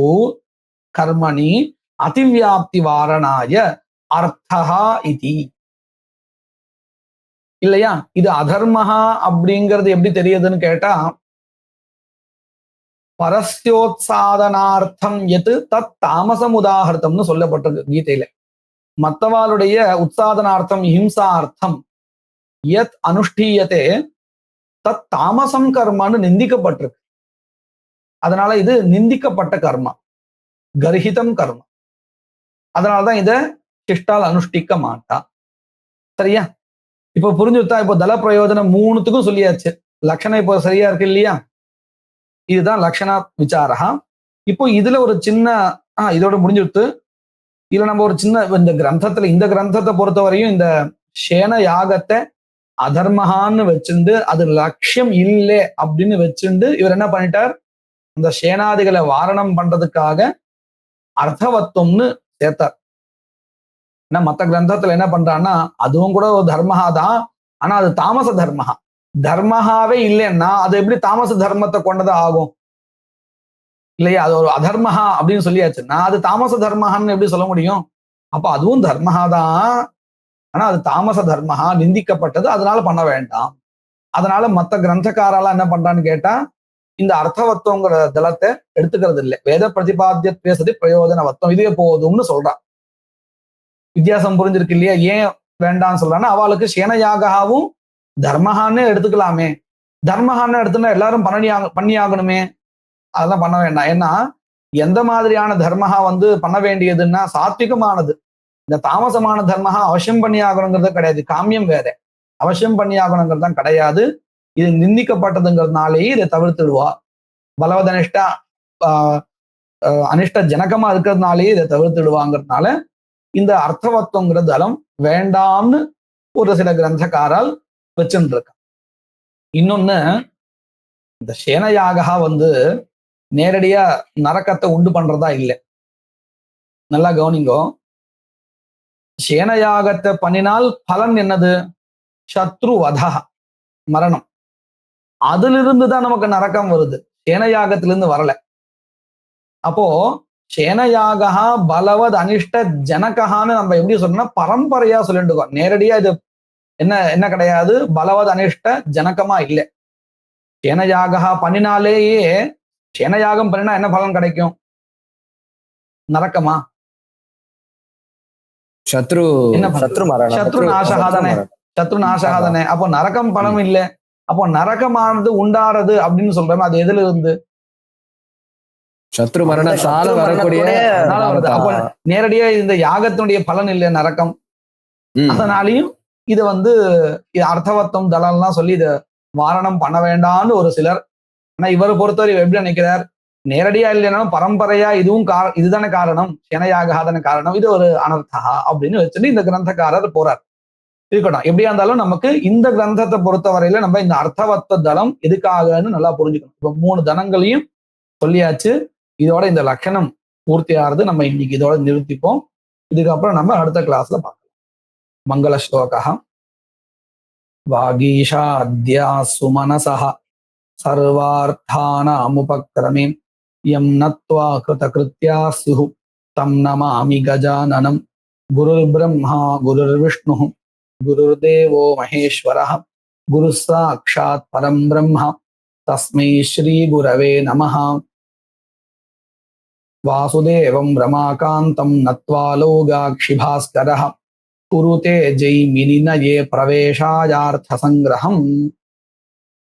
கர்மணி அதிவியாப்தி வாரணாய அர்த்தஹா இதி. இல்லையா? இது அதர்மஹா அப்படிங்கிறது எப்படி தெரியுதுன்னு கேட்டா, பரஸ்யோத்சாதனார்த்தம் எது தத் தாமசம் உதாஹர்த்தம்னு சொல்லப்பட்டிருக்கு கீதையில. மத்தவாளுடைய உற்சாதனார்த்தம் ஹிம்சார்த்தம் யத் அனுஷ்டீயத்தே தத் தாமசம் கர்மான்னு நிந்திக்கப்பட்டிருக்கு. அதனால இது நிந்திக்கப்பட்ட கர்மா, கர்ஹிதம் கர்மா. அதனாலதான் இதை சிஷ்டால் அனுஷ்டிக்க மாட்டா. சரியா? இப்ப புரிஞ்சுட்டா? இப்போ தல பிரயோஜனம் மூணுத்துக்கும் சொல்லியாச்சு. லட்சணம் இப்போ சரியா இருக்கு இல்லையா? இதுதான் லட்சண விசாரா. இப்போ இதுல ஒரு சின்ன இதோட முடிஞ்சுடுத்து. இதுல நம்ம ஒரு சின்ன இந்த கிரந்தத்தை பொறுத்தவரையும் இந்த சேன யாகத்தை அதர்மகான்னு வச்சுண்டு அது லட்சியம் இல்லை அப்படின்னு வச்சுண்டு இவர் என்ன பண்ணிட்டார், இந்த சேனாதிகளை வாரணம் பண்றதுக்காக அர்த்தவத்துவம்னு சேர்த்தார். ஏன்னா மத்த கிரந்தத்துல என்ன பண்றான்னா அதுவும் கூட ஒரு தர்மஹா தான், ஆனா அது தாமச தர்மஹா. தர்மஹாவே இல்லைன்னா அது எப்படி தாமச தர்மத்தை கொண்டதா ஆகும் இல்லையா? அது ஒரு அதர்மஹா அப்படின்னு சொல்லியாச்சுன்னா அது தாமச தர்மஹான்னு எப்படி சொல்ல முடியும்? அப்ப அதுவும் தர்மஹா தான், ஆனா அது தாமச தர்மஹா, நிந்திக்கப்பட்டது, அதனால பண்ண வேண்டாம். அதனால மத்த கிரந்தக்காரெல்லாம் என்ன பண்றான்னு கேட்டா இந்த அர்த்தவத்துவங்கிற தளத்தை எடுத்துக்கிறது இல்லை. வேத பிரதிபாத்திய சதி பிரயோஜனவத்துவம் இதுவே போதும்னு சொல்றான். வித்தியாசம் புரிஞ்சிருக்கு இல்லையா? ஏன் வேண்டாம்னு சொல்றான்னா அவளுக்கு சேனயாகவும் தர்மஹான்னு எடுத்துக்கலாமே. தர்மஹான்னு எடுத்துனா எல்லாரும் பண்ணி ஆகணுமே, அதெல்லாம் பண்ண வேண்டாம். ஏன்னா எந்த மாதிரியான தர்மஹா பண்ண வேண்டியதுன்னா சாத்விகமானது. இந்த தாமசமான தர்மஹா அவசியம் பண்ணி ஆகணுங்கிறது கிடையாது. காமியம் வேற, அவசியம் பண்ணி ஆகணுங்கிறது தான் கிடையாது. இது நிந்திக்கப்பட்டதுங்கிறதுனாலேயே இதை தவிர்த்துடுவா. பலவதனிஷ்டா அனிஷ்ட ஜனகமா இருக்கிறதுனாலேயே இதை தவிர்த்துடுவாங்கிறதுனால இந்த அர்த்தவத்துவங்கிற தளம் வேண்டாம்னு ஒரு சில கிரந்தக்காரால் வச்சுட்டு இருக்க. இன்னொன்னு, இந்த சேனயாகா நேரடியா நரக்கத்தை உண்டு பண்றதா இல்லை. நல்லா கவனிங்கோ. சேனயாகத்தை பண்ணினால் பலன் என்னது? சத்ரு வதா, மரணம். அதுல இருந்துதான் நமக்கு நரக்கம் வருது, சேனயாகத்திலிருந்து வரல. அப்போ சேனயாகா பலவத் அனிஷ்ட ஜனகான்னு நம்ம எப்படி சொல்லணும்னா பரம்பரையா சொல்லிட்டு இருக்கோம். நேரடியா இது என்ன கிடையாது, பலவத் அனிஷ்ட ஜனகமா இல்லை. சேனயாகா பண்ணினாலேயே, சேனயாகம் பண்ணினா என்ன பலன் கிடைக்கும்? நரக்கமா? சத்ரு நாசகாதானே, சத்ரு நாசகாதானே. அப்போ நரகம் பலம் இல்லை. அப்போ நரகமானது உண்டாறது அப்படின்னு சொல்றோம். அது எதுல இருந்து? சத்ரு மரணத்தால வரக்கூடிய. அப்போ நேரடியா இந்த யாகத்தினுடைய பலன் இல்லை நரக்கம். அதனாலையும் இது அர்த்தவத்துவம் தளம்லாம் சொல்லி இதை வாரணம் பண்ண வேண்டாம்னு ஒரு சிலர். ஆனா இவரை பொறுத்தவரை எப்படி நினைக்கிறார், நேரடியா இல்லைனாலும் பரம்பரையா இதுதானே காரணம், சேனயாகாதான காரணம், இது ஒரு அனர்த்தா அப்படின்னு வச்சுட்டு இந்த கிரந்தக்காரர் போறார். இருக்கட்டும், எப்படியா இருந்தாலும் நமக்கு இந்த கிரந்தத்தை பொறுத்தவரையில நம்ம இந்த அர்த்தவத்துவ தளம் எதுக்காகன்னு நல்லா புரிஞ்சுக்கணும். இப்ப 3 தனங்களையும் சொல்லியாச்சு. இதோட இந்த லட்சணம் பூர்த்தி ஆறுது. நம்ம இன்னைக்கு இதோட நிறுத்திப்போம். இதுக்கப்புறம் நம்ம அடுத்த கிளாஸ்ல பார்க்கலாம். மங்கள ஸ்லோகா. வாகீஷா அத்யா சுமனசஹ சர்வார்த்தானாமுபக்ரமே யம் நத்வா கிருதகிருத்யா ஸ்யுஹு தம் நமாமி கஜானனம். குருர் பிரம்மா குருர் விஷ்ணு குருர்தேவோ மகேஸ்வரः குரு சாக்ஷாத் பரம் பிரம்ம தஸ்மை ஸ்ரீ குரவே நமः. வாசுதேவம் ரமாகாந்தம் நத்வா லோகாக்ஷி பாஸ்கரः குருதே ஜெய்மினி நயே பிரவேசாயார்த்த சங்கிரஹம்.